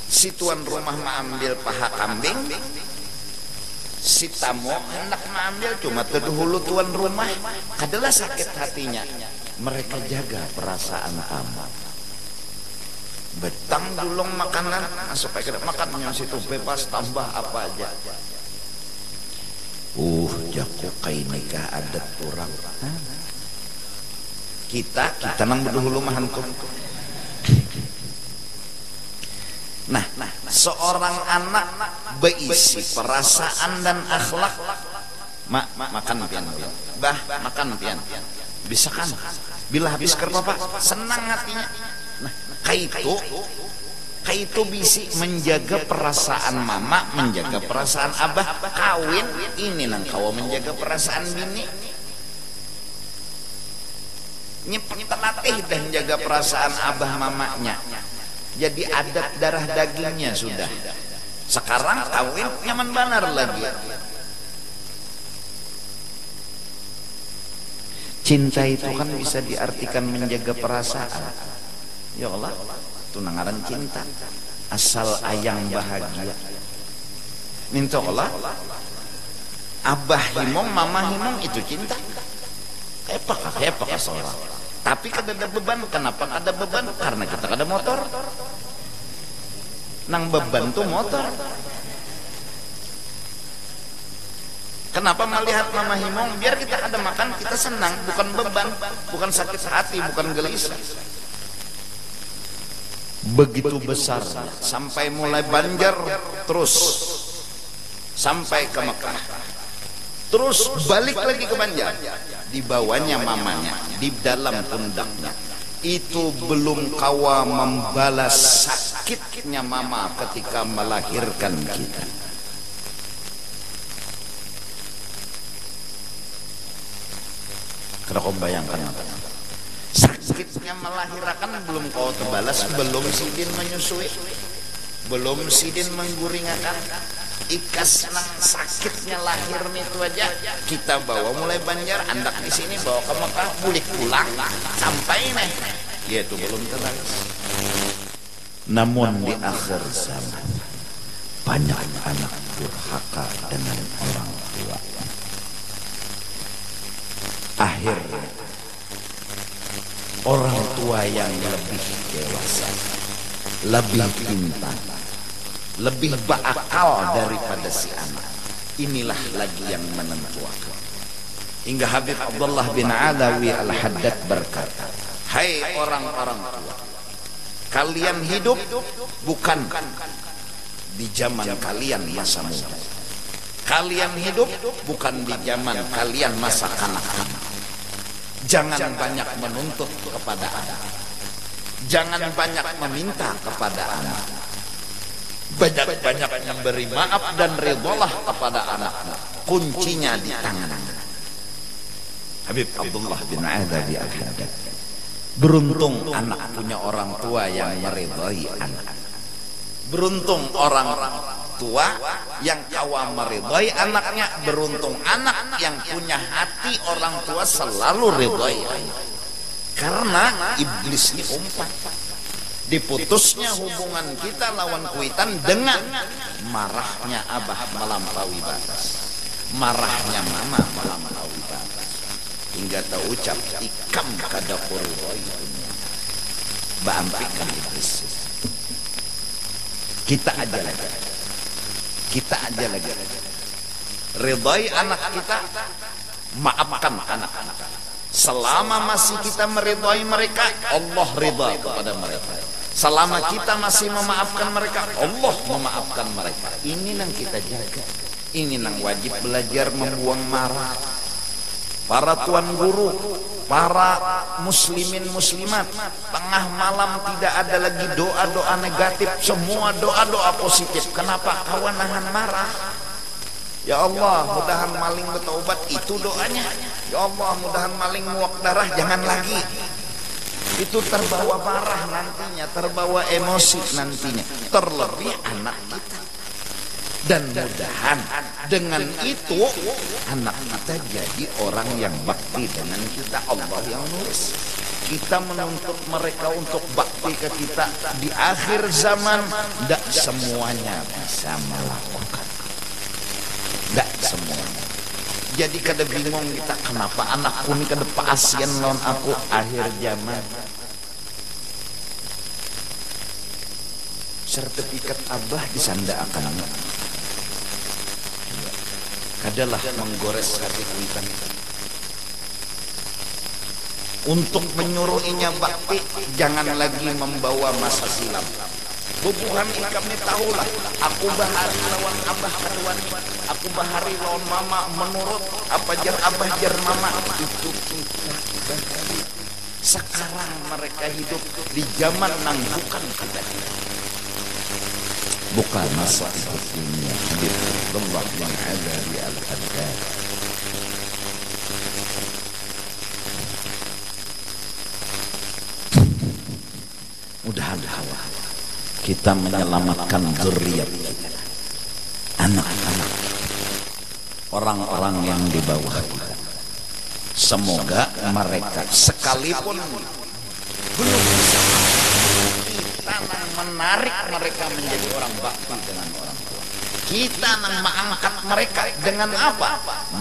Si tuan rumah mengambil paha kambing, si tamu hendak mengambil, cuma terdahulu tuan rumah kadalah sakit hatinya. Mereka jaga perasaan tamu. Betang dulung makanan supaya kita makannya situ bebas, tambah apa aja. Jaku kai nikah adat orang. Kita nang berdahulu mahantum. Nah, seorang anak berisi perasaan dan akhlak. Makan pian, bah makan pian. Bisa kan? Bila habis ke bapak senang hatinya. Nah, kaitu bisi menjaga perasaan mama, menjaga perasaan abah. Kawin ini nang kawa menjaga perasaan bini. Terlatih dan jaga perasaan abah mamanya. Jadi adat darah dagingnya sudah. Sekarang kawin nyaman banar lagi. Cinta itu kan bisa diartikan menjaga perasaan. Ya Allah, itu nangaran cinta. Asal ayang bahagia. Minta Allah, abah himong, mama himong itu cinta. Kepak seorang. Tapi kada ada beban. Kenapa kada beban? Karena kita kada motor. Nang beban tuh motor. Kenapa melihat mama himong? Biar kita kada makan, kita senang. Bukan beban, bukan sakit hati, bukan gelisah. Begitu besar sampai mulai Banjar, terus sampai ke Mekah, terus balik lagi ke Banjar. Di bawahnya mamanya, di dalam pundaknya. Itu belum kawa membalas sakitnya mama ketika melahirkan kita. Kalau kau bayangkan sakitnya melahirkan belum kau terbalas, belum sidin menyusui, belum sidin mengguringakan. Ikas nang sakitnya lahir itu aja kita bawa mulai Banjar, andak di sini bawa ke Mekah, bulik pulang sampai nih dia itu belum terbalas. Namun di akhir zaman banyak anak durhaka dengan orang tua. Akhirnya orang tua yang lebih dewasa, lebih pintar, lebih berakal daripada si anak, inilah lagi yang menentukan. Hingga Habib Abdullah bin Alawi Al-Haddad berkata, hai orang-orang tua, kalian hidup bukan di zaman kalian masa muda. Kalian hidup bukan di zaman kalian masa kanak-kanak. Jangan banyak menuntut kepada anak. Jangan banyak meminta kepada anak. Banyak-banyak memberi maaf dan ridholah kepada anakmu. Kuncinya di tangan Habib Abdullah bin Alawi Al-Haddad. Beruntung anak punya orang tua yang meridhai anak. Beruntung orang tua yang kawa meridhai anaknya, beruntung anak yang punya hati orang tua selalu ridhai. Karena iblis ini umpat. Diputusnya hubungan kita lawan kuitan dengan marahnya abah melampaui batas, marahnya mama melampaui batas, hingga tak ucap ikam kada purwoi dunia baampikan iblis. Kita aja lagi ridhai anak kita, maafkan anak-anak. Selama masih kita meridhai mereka, Allah ridha kepada mereka. Selama kita masih memaafkan mereka, Allah memaafkan mereka. Ini yang kita jaga. Ini yang wajib belajar membuang marah. Para tuan guru, para muslimin muslimat, tengah malam tidak ada lagi doa-doa negatif, semua doa-doa positif. Kenapa? Kawan nahan marah. Ya Allah, mudahan maling bertaubat, itu doanya. Ya Allah, mudahan maling muak darah, jangan lagi. Itu terbawa marah nantinya, terbawa emosi nantinya, terlebih anak kita. Dan mudahan dengan itu anak kita jadi orang yang bakti dengan kita. Allah yang nulis. Kita menuntut mereka untuk bakti ke kita di akhir zaman. Tidak semuanya bisa melakukan. Tidak semuanya. Jadi kada bingung kita, kenapa anakku ini kada pasien lawan aku akhir zaman. Sertifikat abah disanda akan kadalah menggores hati kuitan. Untuk menyuruhinya bakti, jangan lagi membawa masa silam. Bubuhan ikam ini tahulah, aku bahari lawan abah kaduan, aku bahari lawan mama menurut apa jar abah jar mama. Itu kita bahari. Sekarang mereka hidup di zaman nang bukan kita. Bukan masa hidupnya hadir Allah yang ada di al-Qadar. Mudah-mudahan kita menyelamatkan zuriat kita, anak-anak, orang-orang yang di bawah kita. Semoga mereka sekalipun belum bisa, kita menarik mereka menjadi orang bakti dengan orang tua. Kita mengangkat mereka dengan apa?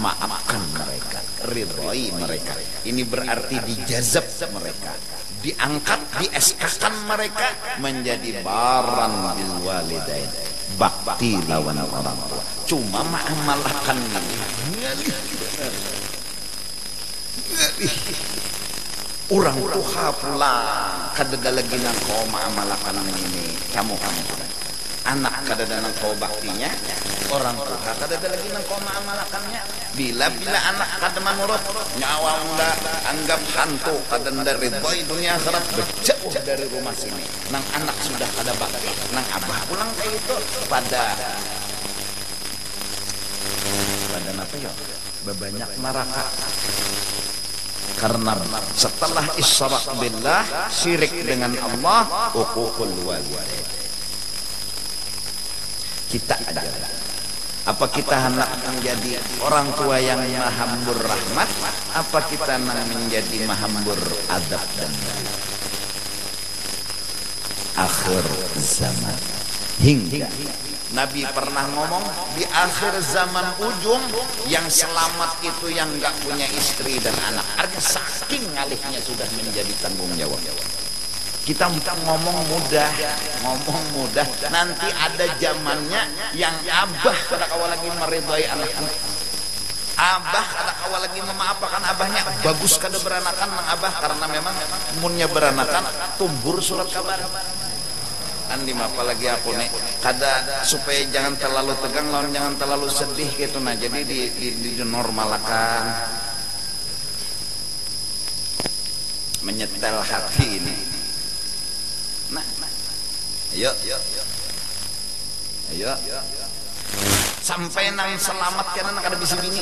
Maafkan mereka, ridhoi mereka. Ini berarti dijazab mereka, diangkat, dieskakan mereka menjadi baran bil walidain, bakti lawan orang tua. Cuma mengamalkan orang tua pula kadada lagi nang kau mengamalkan ini. Kamu anak kadada nang kau baktinya, orang tua kadada lagi nang kau mengamalkannya. Bila anak kada menurut nyawa unda anggap hantu, kada dari boy dunia akhirat, berjauh dari rumah sini. Nang anak sudah kada bakti, nang abah pulang kayak itu pada apa ya? Banyak neraka. Karena setelah isyarak billah, syirik dengan Allah, uququl walidain. Kita adalah, apa kita hendak menjadi orang tua yang mahambur rahmat, apa kita hendak menjadi mahambur adab dan bala. Akhir zaman. Hingga Nabi pernah ngomong, di akhir zaman ujung yang selamat itu yang gak punya istri dan anak. Artinya saking ngalihnya sudah menjadi tanggung jawab. Kita ngomong mudah, nanti ada zamannya yang abah kada kawa lagi meridhai anak-anak. Abah kada kawa lagi memaafkan abahnya. Bagus kada beranakan nang abah, karena memang munnya beranakan tumbur surat kabar. Andi apalagi aku nih kada, supaya jangan terlalu tegang lawan jangan terlalu sedih gitu. Nah jadi dinormalkan, menyetel hati ini. Nah, ayo sampai nang selamat karena kada bisa bini.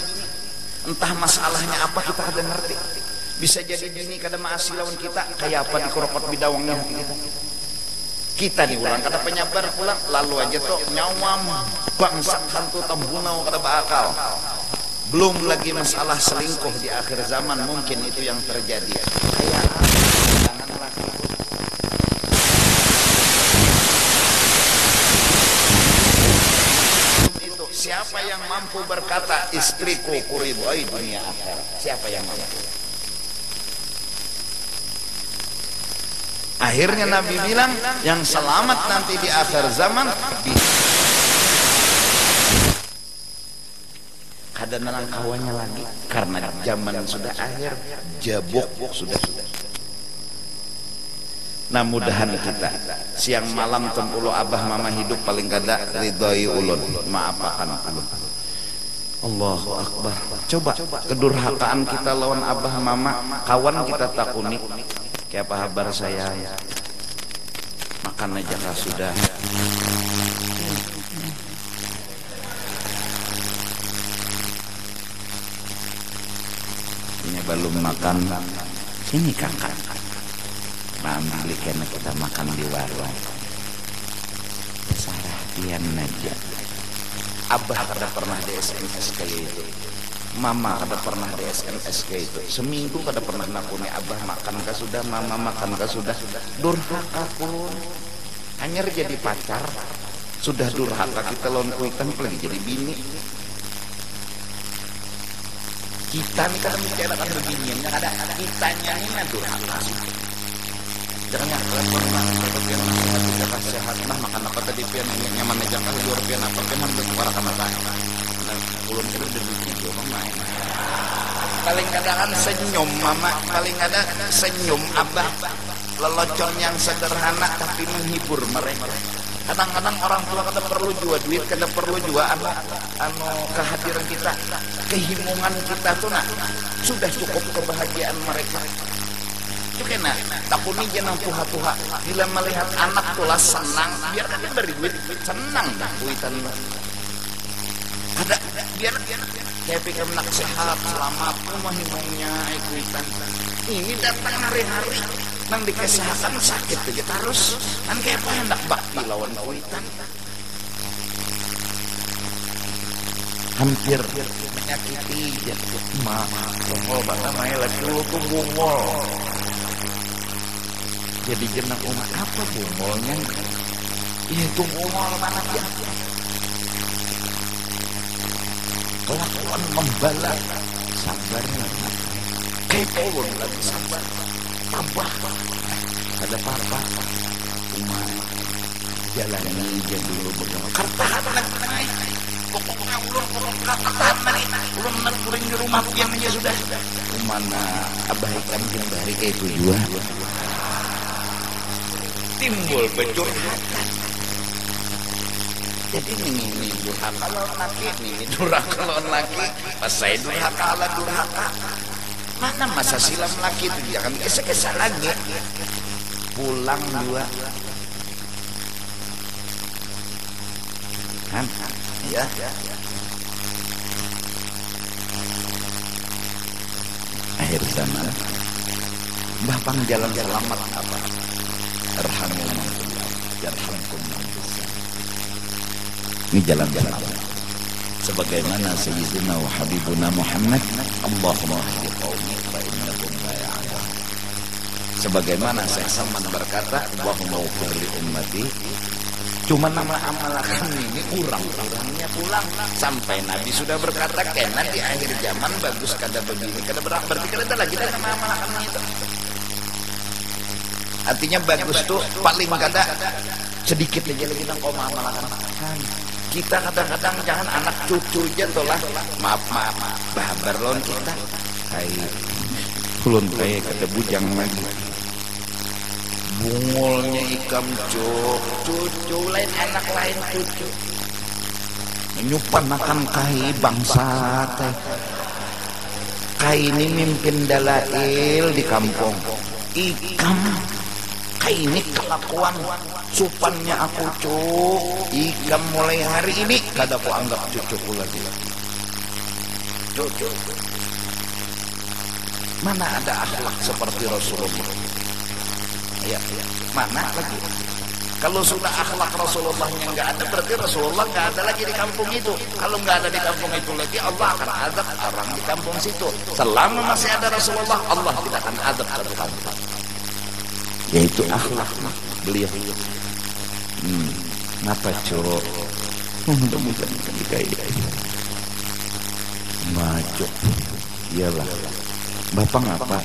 Entah masalahnya apa kita kada ngerti. Bisa jadi bini kada maasi lawan kita, kayak apa di korokot bidawangnya kita. Kita nih ulang kata penyabar pulang lalu aja tuh nyawam bangsa hantu tambunau kata bakal. Belum lagi masalah selingkuh di akhir zaman mungkin itu yang terjadi. Kayak janganlah itu. Siapa yang mampu berkata istriku kuridhoi dunia akhirat? Siapa yang mampu? Akhirnya Nabi bilang yang selamat nanti di akhir zaman kada nang kawannya lagi karena zaman sudah akhir, jabuk sudah. Nah mudahan kita siang malam tempuluh abah mama hidup paling kada ridhoi ulun, maafakan ulun. Allahu Akbar. Coba kedurhakaan kita lawan abah mama, kawan kita takuni. Kayak apa kabar saya? Makan aja kah sudah? Ini belum makan. Sini kakak. Ambil karena kita makan di warung. Perhatian aja. Abah kada pernah di SMS kayak itu. Mama kada pernah di SMS kayak itu. Seminggu kada pernah nakuni abah makan kah sudah, mama makan kah sudah. Durhaka pun. Hanya jadi pacar sudah durhaka kita lawan kuitan lagi jadi bini. Kita nih kadang bicarakan beginiannya ada kitanya ini durhaka. Jangan yang telepon pian nasihat sehat nah makan apa tadi pian nyaman aja kan luar pian apa pian bersuara sama saya. Ulun itu udah video mama. Paling kadang senyum mama, paling ada senyum abah. Lelocon yang sederhana tapi menghibur mereka. Kadang-kadang orang tua kada perlu juga duit, kada perlu juga kehadiran kita, kehimungan kita tuh nah sudah cukup kebahagiaan mereka. Cukena, takuni jangan tuha-tuha. Bila melihat anak tulah senang, biar dia beri duit senang dah kuitan. Ada biar kayak pikir nak sehat selamat rumah himungnya kuitan. Ini datang hari-hari nang di kesehatan sakit aja terus kan kayak apa hendak bakti lawan kuitan. Hampir menyakiti ya bungol bata main lagi lu tuh bungol. Jadi jenang umat apa bungolnya? Itu bungol mana dia? Kelakuan membalas sabarnya kepo lagi sabar tambah ada apa-apa umat jalani aja dulu begal kertaan naik pokoknya ulun kertaan naik ulun kuring di rumah pian aja sudah umana abaikan yang dari kayak tujuan timbul becurhatan. Jadi ini durhaka lawan laki, ini durhaka lawan laki, pas saya durhaka ala durhaka. Mana masa silam laki itu jangan kisah-kisah lagi. Pulang dua, kan? Ya. Akhir zaman, Bapang jalan selamat apa? Arhamullah, yarhamkum. Ini jalan-jalan sebagaimana sayyidina wa habibuna Muhammad Allahumma hdi qaumi fa innahum la ya'lamun. Sebagaimana Syekh Salman berkata Allahumma ighfir li ummati. Cuma nama amalakan ini kurang-kurangnya pulang sampai Nabi sudah berkata kena di akhir zaman bagus kada begini kada berarti kada lagi dah nama amalakan itu. Artinya bagus tuh paling kada sedikit aja lagi nang koma amalakan. Kita kadang-kadang jangan anak cucu aja tuh lah maaf babar lon kita kayak ulun kayak kata bujang lagi bungolnya ikam cucu lain anak lain cucu menyupan makan kai bangsa kai ini mimpin dalail di kampung ikam kai ini kelakuan supannya aku ikam mulai hari ini kada aku anggap cucuku lagi cucu mana ada akhlak seperti Rasulullah ya mana lagi Kalau sudah akhlak Rasulullahnya nggak ada, berarti Rasulullah nggak ada lagi di kampung itu. Kalau nggak ada di kampung itu lagi, Allah akan azab orang di kampung situ. Selama masih ada Rasulullah, Allah tidak akan azab satu kampung. Yaitu akhlak beliau. Ngapa cok? Mudah-mudahan bisa dikaya. Maju. Iyalah. Bapak ngapa?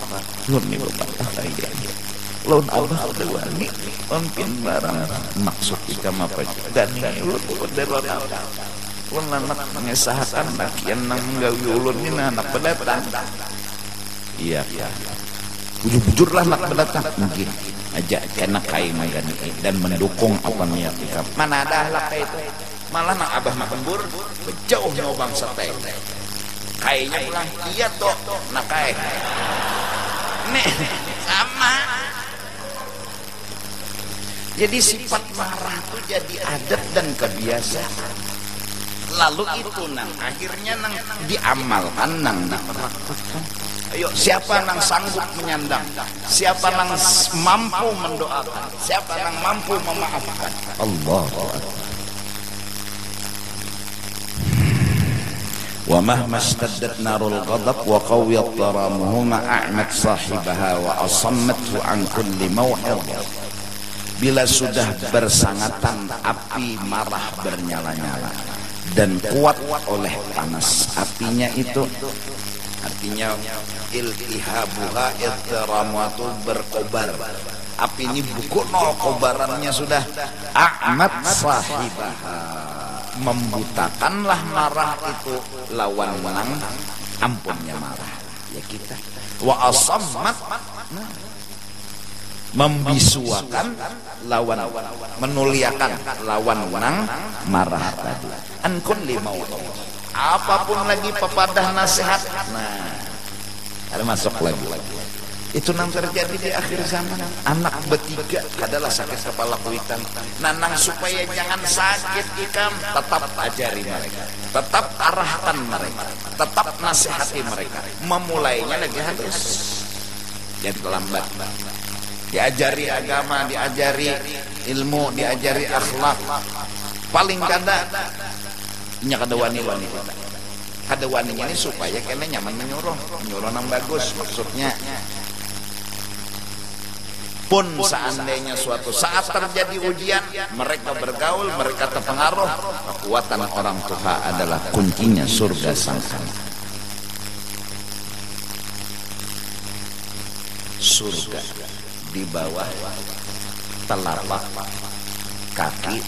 Lun nih bapak kaya. Lun abah udah wani. Lun pin barang. Maksud kita apa? Dan ini lun udah lun abah. Lun anak mengesahkan lakian nang gawi ulun ini anak pendatang. Iya. Bujur-bujurlah anak pendatang. Mungkin ajak kena kain magani dan mendukung apa niat kita. Mana ada ahlak itu? Malah nak abah makan bur, jauh nyobang sate. Kayaknya pulang iya toh, nak kain. Nih sama. Jadi sifat marah itu jadi adat dan kebiasaan. Lalu itu nang akhirnya nang diamalkan nang dipraktekkan. Ayo, siapa nang sanggup menyandang? Siapa nang mampu mendoakan? Siapa nang mampu memaafkan? Allah. Wa mahma ishtaddat narul ghadab wa qawiyat taramuhuma a'mat sahibaha wa asammathu an kulli maw'idh. Bila sudah bersangatan api marah bernyala-nyala dan kuat oleh panas apinya itu, artinya iltihabuha ittiramuatu berkobar. Api ini bukuno kobarannya sudah a'mat sahibaha, membutakanlah marah itu lawan menang ampunnya marah ya kita. Wa asammat, membisuakan lawan, menuliakan lawan menang marah tadi. An kulli maw'idh, apapun lagi pepadah nasihat, nah ada masuk lagi. Itu yang terjadi di akhir zaman. Anak bertiga adalah sakit kepala kuitan. Nanang supaya jangan sakit ikam, tetap ajari mereka, tetap arahkan mereka, tetap nasihati mereka. Memulainya lagi harus jadi lambat. Diajari agama, diajari ilmu, diajari akhlak. Paling kada nya kada wani-wani kita. Kada waninya ini supaya kena nyaman menyuruh yang bagus maksudnya. Pun seandainya suatu saat terjadi ujian, mereka bergaul, mereka terpengaruh, kekuatan orang tua adalah kuncinya surga sang-sang. Surga di bawah telapak kaki.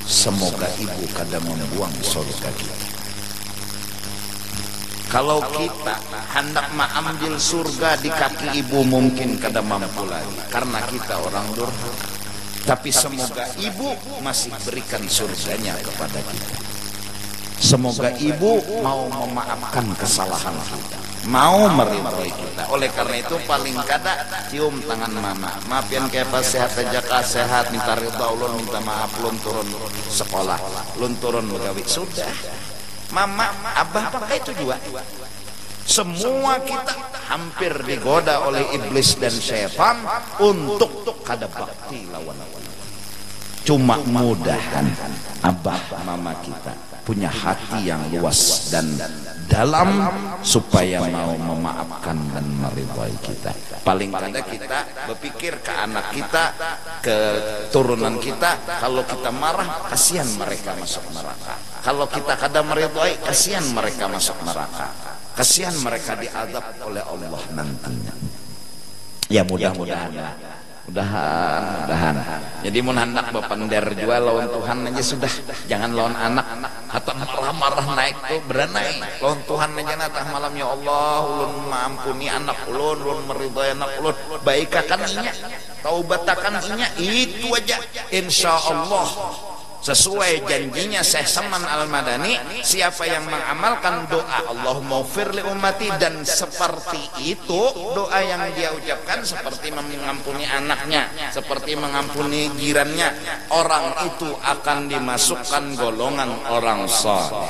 Semoga ibu kada membuang surga kita. Kalau kita hendak mengambil surga di kaki ibu, mungkin kada mampu lagi karena kita orang durhaka. Tapi semoga ibu masih berikan surganya kepada kita. Semoga ibu mau memaafkan kesalahan kita, mau meridhoi kita. Oleh karena itu paling kada cium tangan mama. Maaf yang kayak pas sehat aja sehat, minta ridha ulun, minta maaf ulun turun sekolah, ulun turun begawi. Sudah. Mama, abah pakai itu juga. Semua kita hampir digoda oleh iblis dan syaitan untuk kada bakti lawan-lawan. Cuma mudahan abah mama kita punya hati yang luas dan dalam supaya mau memaafkan dan meridhai kita. Paling kada kita berpikir ke anak kita, ke turunan kita, kalau kita marah kasihan mereka masuk neraka. Kalau kita kada meridhai, kasihan mereka masuk neraka. Kasihan mereka diazab oleh Allah nantinya. Ya mudah-mudahan. Mudahan. Jadi mun hendak bapender jual lawan Tuhan aja sudah, jangan lawan anak. Atau marah-marah naik tuh beranai. Lawan Tuhan aja natah malam, ya Allah, ulun maampuni anak ulun, ulun meridhai anak ulun. Baikakan inya, taubatakan inya, itu aja. Insyaallah sesuai janjinya Syekh Saman Al-Madani, siapa yang mengamalkan doa Allahumma ighfir li ummati, dan seperti itu doa yang dia ucapkan, seperti mengampuni anaknya, seperti mengampuni jirannya, orang itu akan dimasukkan golongan orang saleh.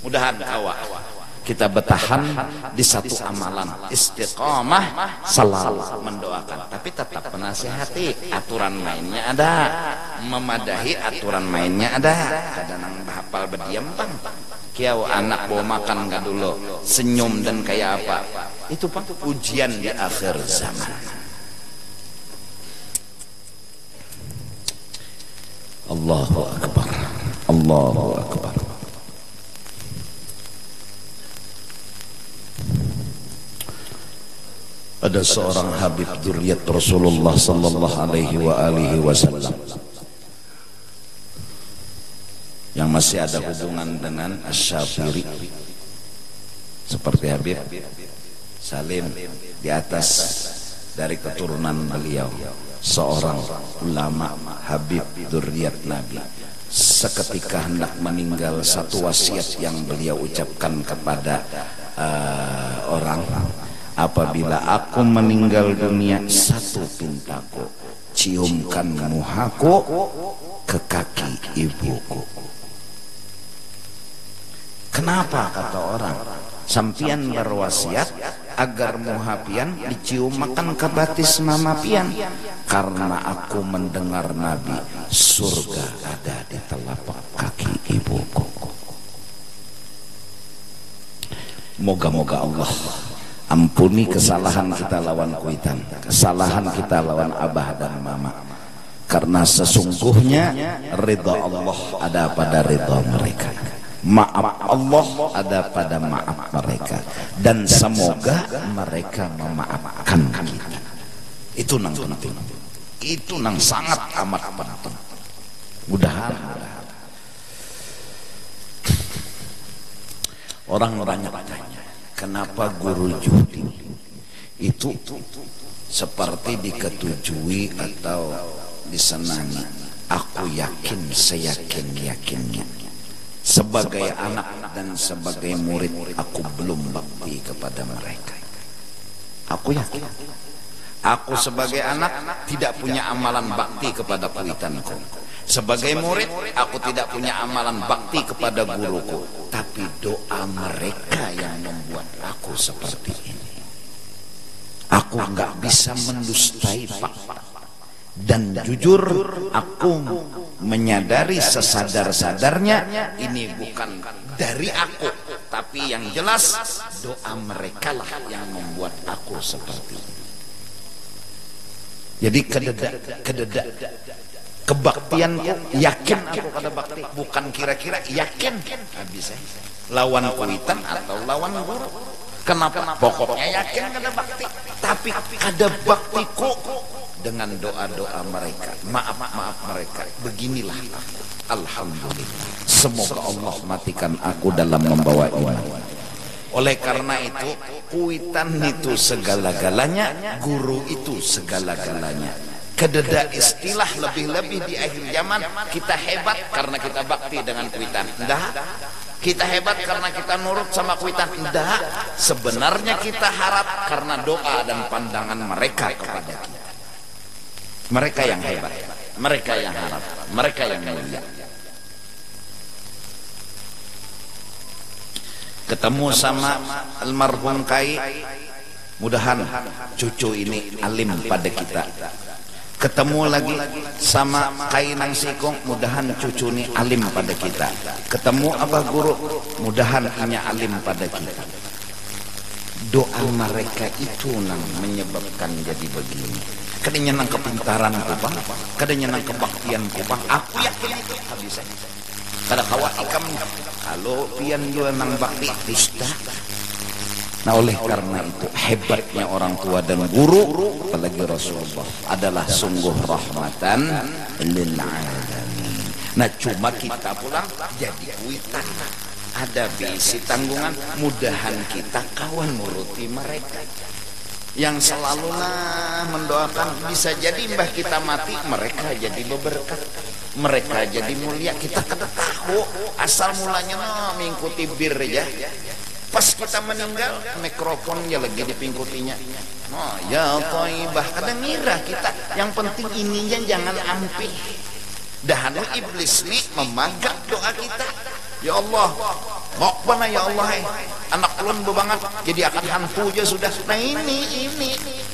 Mudahan kawa kita bertahan di satu amalan, istiqamah selalu mendoakan, tapi tetap menasihati. Aturan mainnya ada, memadahi aturan mainnya ada. Kadang hafal berdiam bang, kiau anak bawa makan nggak dulu, senyum dan kayak apa, itu pak ujian di akhir zaman. Allahu Akbar, Allahu Akbar. Ada seorang Habib dzurriyyat Rasulullah sallallahu alaihi wasallam yang masih ada hubungan dengan Asy-Syafiri, seperti Habib Salim di atas dari keturunan beliau, seorang ulama Habib dzurriyyat Nabi. Seketika hendak meninggal, satu wasiat yang beliau ucapkan kepada orang, apabila aku meninggal dunia, satu pintaku, ciumkan muhaku ke kaki ibuku. Kenapa kata orang? Sampian berwasiat agar muhapian dicium makan ke batis mama pian, karena aku mendengar Nabi, surga ada di telapak kaki ibuku. Moga-moga Allah ampuni kesalahan kita lawan kuitan, kesalahan kita lawan abah dan mama, karena sesungguhnya ridha Allah ada pada ridha mereka, maaf Allah ada pada maaf mereka, dan semoga mereka memaafkan kita. Itu nang penting, itu nang sangat amat penting. Mudah-mudahan orang bertanya, kenapa guru judi itu seperti diketujui atau disenangi? Aku yakin, seyakin-yakinnya, sebagai anak dan sebagai murid, aku belum bakti kepada mereka. Aku yakin, aku sebagai anak tidak punya amalan bakti kepada kuitanku. Sebagai murid, aku tidak punya amalan bakti kepada guruku. Tapi doa mereka yang membuat aku seperti ini. Aku nggak bisa mendustai fakta. Dan jujur, aku menyadari sesadar-sadarnya ini bukan dari aku, tapi yang jelas doa mereka lah yang membuat aku seperti ini. Jadi kededak kebaktianku, yakin aku pada bakti, bukan kira-kira, yakin. Bisa lawan kuitan atau lawan guru. Kenapa? Pokoknya yakin ada bakti, tapi ada baktiku dengan doa-doa mereka, maaf mereka. Beginilah aku, alhamdulillah. Semoga Allah matikan aku dalam membawa iman. Oleh karena itu, kuitan itu segala-galanya, guru itu segala-galanya. Kededa istilah lebih-lebih di akhir zaman, kita hebat karena kita bakti dengan kuitan. Enggak. Kita hebat karena kita nurut sama kuitan. Enggak. Sebenarnya kita harap karena doa dan pandangan mereka kepada kita. Mereka yang hebat, mereka yang harap, mereka yang mulia. Ketemu sama almarhum Kai, mudahan cucu ini alim pada kita. Ketemu lagi sama Kai Nang Sikong, mudahan cucu ini alim pada kita. Ketemu Abah Guru, mudahan inya alim pada kita. Doa mereka itu nang menyebabkan jadi begini. Kadanya nang kepintaran kupang, kadanya nang kebaktian kupang. Aku yakin itu habis. Kada kawat ikam kalau pian juga nang bakti dusta. Nah, oleh karena itu hebatnya orang tua dan guru, apalagi Rasulullah, adalah sungguh rahmatan lil alamin. Nah, cuma kita pulang jadi kuitan, ada bisi tanggungan, mudahan kita kawan nuruti mereka yang selalu mendoakan. Bisa jadi mbah kita mati, mereka jadi berberkat, mereka jadi mulia. Kita kada tahu asal mulanya mengikuti bir aja. Pas kita meninggal, mikrofonnya lagi dipingkutinya. Oh, ya Thaibah, kadang ngira kita. Yang penting ininya jangan ampi. Dahanu iblis nih memagak doa kita. Ya Allah, kok mana ya Allah anak ulun banget jadi akan hantu aja sudah. Nah ini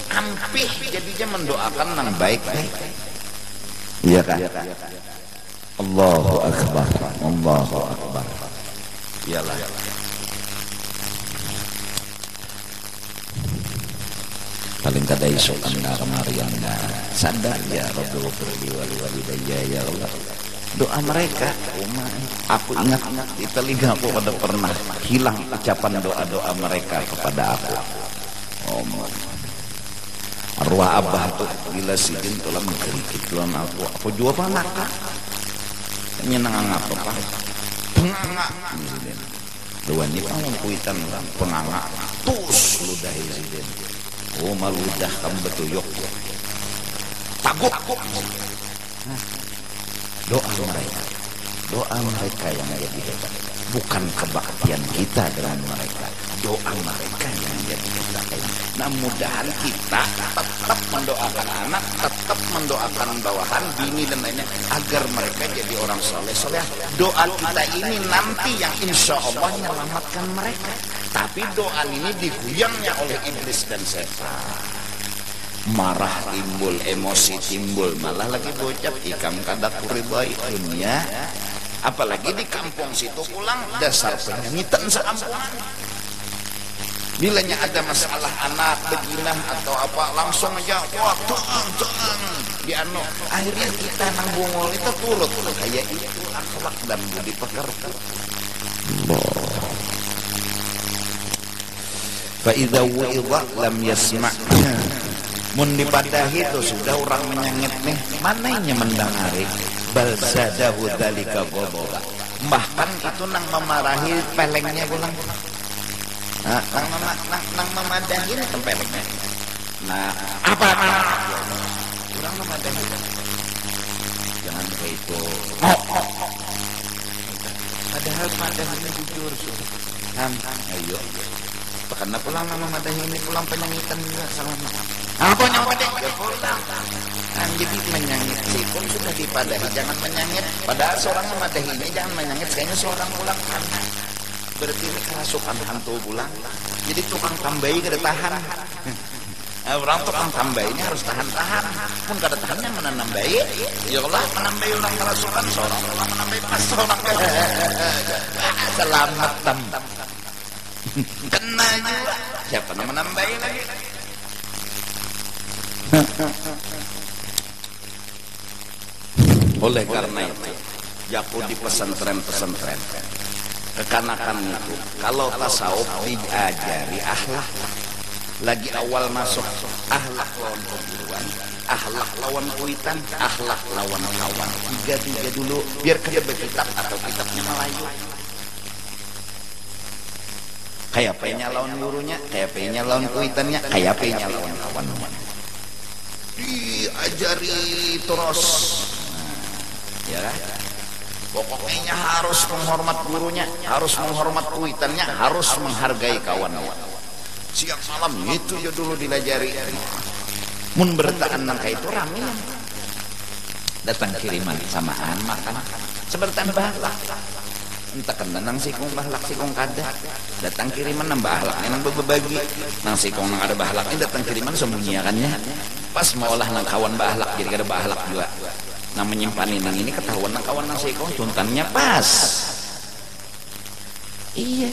ampih jadinya mendoakan yang baik-baik. Iya kan? Allahu Akbar, Allahu Akbar. Iyalah. Paling kada iso anda kemarian sadar ya Rabbul Furdi wal walidayya ya Allah. Doa mereka, aku ingat di telinga aku pada pernah hilang ucapan doa-doa mereka kepada aku. Arwah abah tuh gila sidin tulah mengkerikit tulan aku jua apa maka nyenang apa pak penganga doan ini pang kuitan penganga tus ludah sidin maludah kamu betuyuk taguk doa mereka yang jadi hebat, bukan kebaktian kita dengan mereka, doa mereka yang jadi hebat. Nah mudahan kita tetap mendoakan anak, tetap mendoakan bawahan, bini dan lainnya agar mereka jadi orang soleh. Doa kita ini nanti yang insya Allah menyelamatkan mereka. Tapi doa ini diguyangnya oleh iblis dan setan. Marah timbul, emosi timbul, malah lagi bocap ikam kada kuribai dunia. Apalagi di kampung situ pulang dasar penyanyitan sekampungan. Bilanya ada masalah anak beginah atau apa langsung aja wah tuang di anu. Akhirnya kita nang bungol itu turut kayak itu akhlak dan budi pekerti. Fa idza wa'idha lam yasma'. Mun dipadahi itu sudah orang menyangit nih mananya mendangari bal zadahu dzalika ghadaba. Bahkan itu nang memarahi pelengnya ulang. Nang memadahi itu pelengnya. Nah, apa kurang memadahi. Jangan kayak itu. Padahal madahinya jujur sudah. Ayo. Karena pulang nama madahi ini pulang penyanyitan juga sama. Apa yang pada ya pulang. Jadi menyangit sikung sudah dipadahi jangan menyangit. Padahal seorang memadahi ini jangan menyangit. Kayaknya seorang pulang karena berarti kerasukan hantu pulang. Jadi tukang tambahi kada tahan. Orang tukang tambahi ini harus tahan-tahan. Pun kada tahannya menambahi. Ya Allah menambahi orang kerasukan seorang pulang menambahi pas seorang. Selamat tam. Kena juga. Siapa yang menambahi lagi? Oleh karena itu jaku di pesantren-pesantren kekanakan itu kalau tasawuf diajari akhlak lagi awal masuk akhlak lawan perguruan, akhlak lawan kuitan, akhlak lawan kawan, tiga dulu biar kerja berkitab atau kitabnya Melayu. Kayak pennya lawan gurunya, kayak pennya lawan kuitannya, kayak pennya lawan kawan-kawan. Diajari terus, ya kan? Pokoknya harus menghormat gurunya, harus menghormat kuitannya, harus menghargai kawan-kawan. Siang malam itu ya dulu dilajari. Mun bertaan nangka itu rame. Datang kiriman samaan makan, sebertan bahlak. Entah kena nang sikong bahlak sikong kada. Datang kiriman nang bahlak nang berbagi. Nang sikong nang ada bahlak ini datang kiriman sembunyiakannya. Pas mau olah nang kawan bahlak jadi kada bahlak juga. Nang menyimpanin nang ini ketahuan nang kawan nang sikong tuntannya pas. Iya.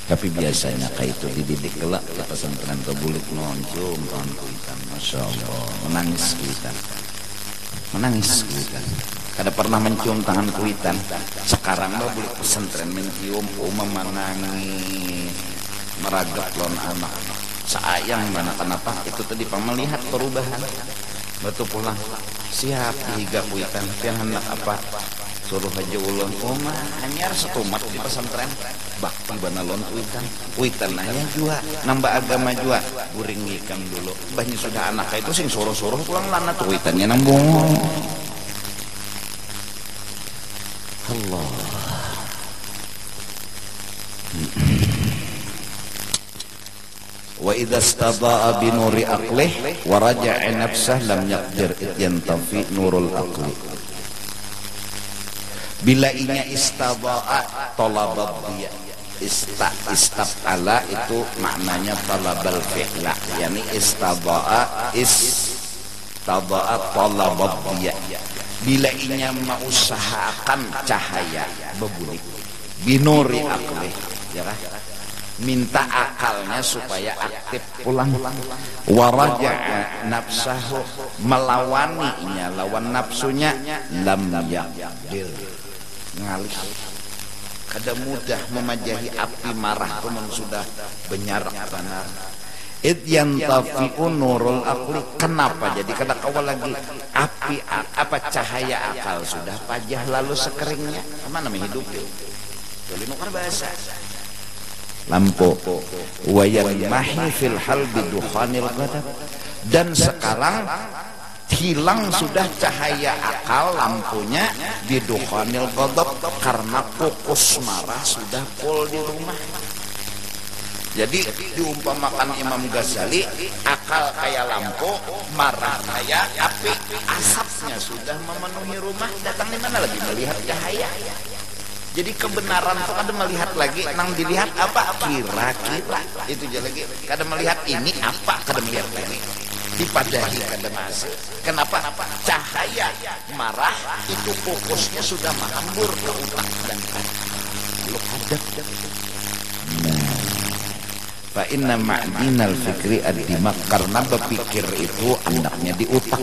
Tapi biasanya kayak itu dididik kelak ke pesantren ke bulik noncum kawan kuitan, masya Allah menangis kada pernah mencium tangan kuitan. Sekarang mah bulik pesantren mencium menangis meragap lawan anak sayang mana kenapa itu tadi melihat perubahan batu pulang siap higa kuitan pian hendak apa suruh aja ulun anyar setumat di pesantren bakti banalon kuitan nanya jua nambah agama jua guring ngikam dulu banyak sudah anak itu sing suruh pulang lana kuitannya nambung Allah. Wa idza istada'a bi nuri aqlih wa raja'a nafsah lam yaqdir yantafi nurul aqli. Bila inya istada'a talabad dia. Istaf'ala itu maknanya talabal fi'la, yakni istada'a talabad dia. Bila inya mengusahakan cahaya bebulik binuri aqlih, ya kan? Minta akalnya supaya aktif pulang. Waraja'a nafsahu, melawaninya, lawan nafsunya, lam yaqdir, ngalih. Kada mudah memajahi api marah teman sudah benyarak banar. Id yantafi'u nurul aqli. Kenapa? Jadi kada kawal lagi api apa cahaya akal sudah pajah lalu sekeringnya. Kemana hidup itu? Jadi nukar bahasa lampu wayan mahi fil hal bidukhanil ghadab. Dan sekarang hilang sudah cahaya akal lampunya bidukhanil ghadab karena fokus marah sudah full di rumah. Jadi diumpamakan Imam Ghazali, akal kayak lampu, marah kayak api, asapnya sudah memenuhi rumah. Datang di mana lagi melihat cahaya? Jadi kebenaran itu kada melihat lagi, nang dilihat apa? Kira-kira itu aja lagi. Kada melihat ini apa? Kada melihat lagi. Dipadahi kada masuk. Kenapa? Cahaya marah itu fokusnya sudah menghambur ke utak dan hati. Lu hadap. Fa inna ma'dinal fikri ad-dimaq, karena berpikir itu anaknya di otak.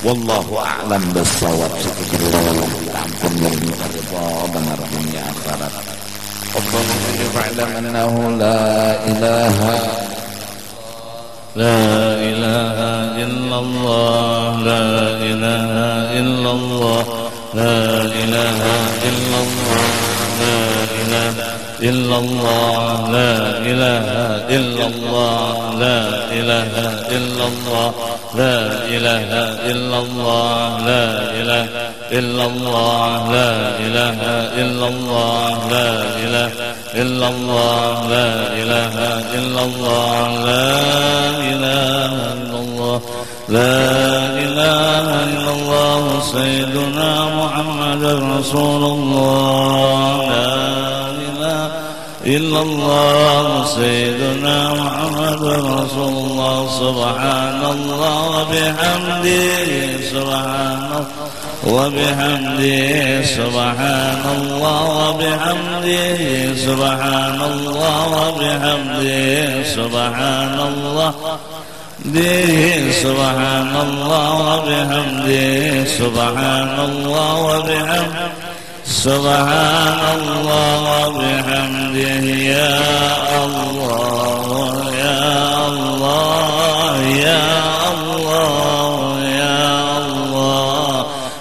Wallahu a'lam bis-shawab. Ampun lebih ridha benar dunia akhirat. Allahumma fa'lam annahu la ilaha illallah, la ilaha illallah, la ilaha illallah, la ilaha illallah, la ilaha illallah, la ilaha illallah, la ilaha illallah, la ilaha illallah, la ilaha illallah, la ilaha illallah, la ilaha illallah, la ilaha illallah, la ilaha illallah, sayyiduna Muhammadur Rasulullah, la illallah, sayyiduna Muhammadur Rasulullah. Subhanallah wa bihamdihi, subhanallah wa bihamdihi, subhanallah wa bihamdihi, subhanallah wa bihamdihi, subhanallah subhanallah wa bihamdihi, subhanallah wa bihamdihi, subhanallah wa bihamdihi. Ya Allah, ya Allah, ya Allah,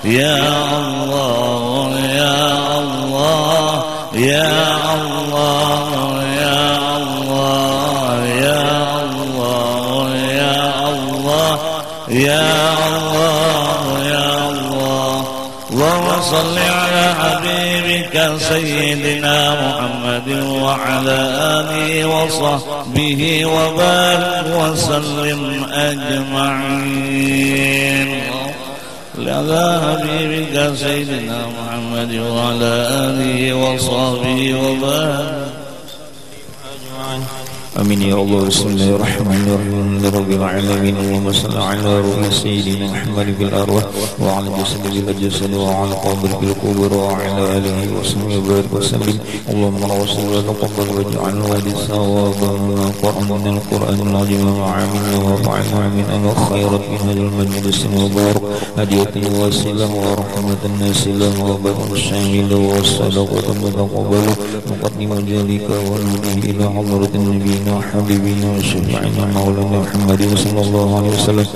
ya Allah, ya Allah, ya Allah, ya Allah, ya Allah, ya Allah, ya Allah, ya Allah, ya Allah. Allahumma salli ala habibika sayyidina Muhammadin wa ala alihi wa sahbihi wa barik wa sallim ajma'in. Ala habibika sayyidina Muhammadin wa ala alihi wa sahbihi wa barik. Amin ya Allah. Bismillahirrahmanirrahim. Rabbil alamin. Allahumma salli ala ruhi sayyidina Muhammad bil arwah wa ala jasadi bil jasad wa ala qabr bil qubur wa ala alihi wa sahbihi wa barik wa sallim. Allahumma rasulullah taqabbal waj'al wadi sawaban Qur'an min al-Qur'an al-azim wa amilna wa fa'alna min al-khairat min hadal majlis mubarak hadiyatan wa salam wa rahmatan nasilam wa barakatan shamila wa sadaqatan mutaqabbal muqaddimu jalika wa nuhi ila hadratin nabi حبيبنا وشفيعنا مولانا محمد صلى الله عليه وسلم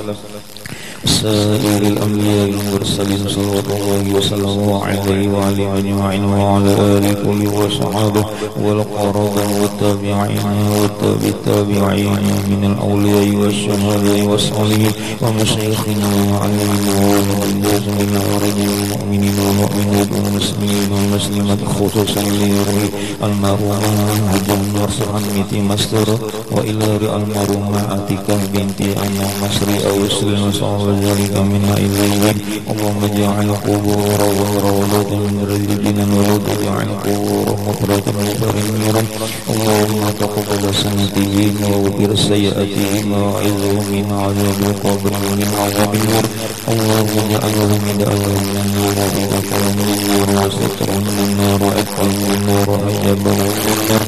سائر الأنبياء والمرسلين صلوات الله وسلامه عليه وعلى أجمعين وعلى آله كله وصحابه والقرابة والتابعين والتابعين من الأولياء والشهداء والصالحين ومشايخنا ومعلمنا والمجاهدين ورجال المؤمنين والمؤمنات والمسلمين والمسلمات خصوصا لروح المرحومة هدى النصر عمتي مستر وإلى المرحومة عتيقة بنتي أنا مصري أو سلم صعب ذلك منا إليه. اللهم اجعل قبورهم روضة من رياض الجنان ولا تجعل قبورهم مقبرة من نيران. اللهم تقبل سنتهم واغفر سيئاتهم وأعذهم من عذاب القبر ومن عذاب النار. اللهم اجعلهم دعاء من النار وعتقا من النار وسترا من النار وعتقا من النار وحجابا من النار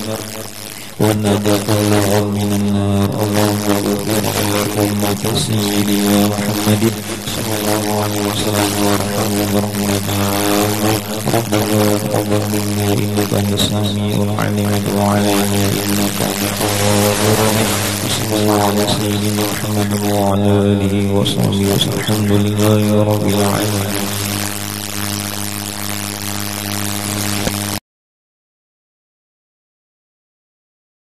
والنجاة لهم من النار. اللهم اغفر لأمة سيدنا محمد صلى الله عليه وسلم وارحمه برحمتك ربنا تقبل منا إنك أنت السميع العليم وتب علينا إنك أنت التواب الرحيم. صلى الله على سيدنا محمد وعلى آله وصحبه وسلم. الحمد لله رب العالمين.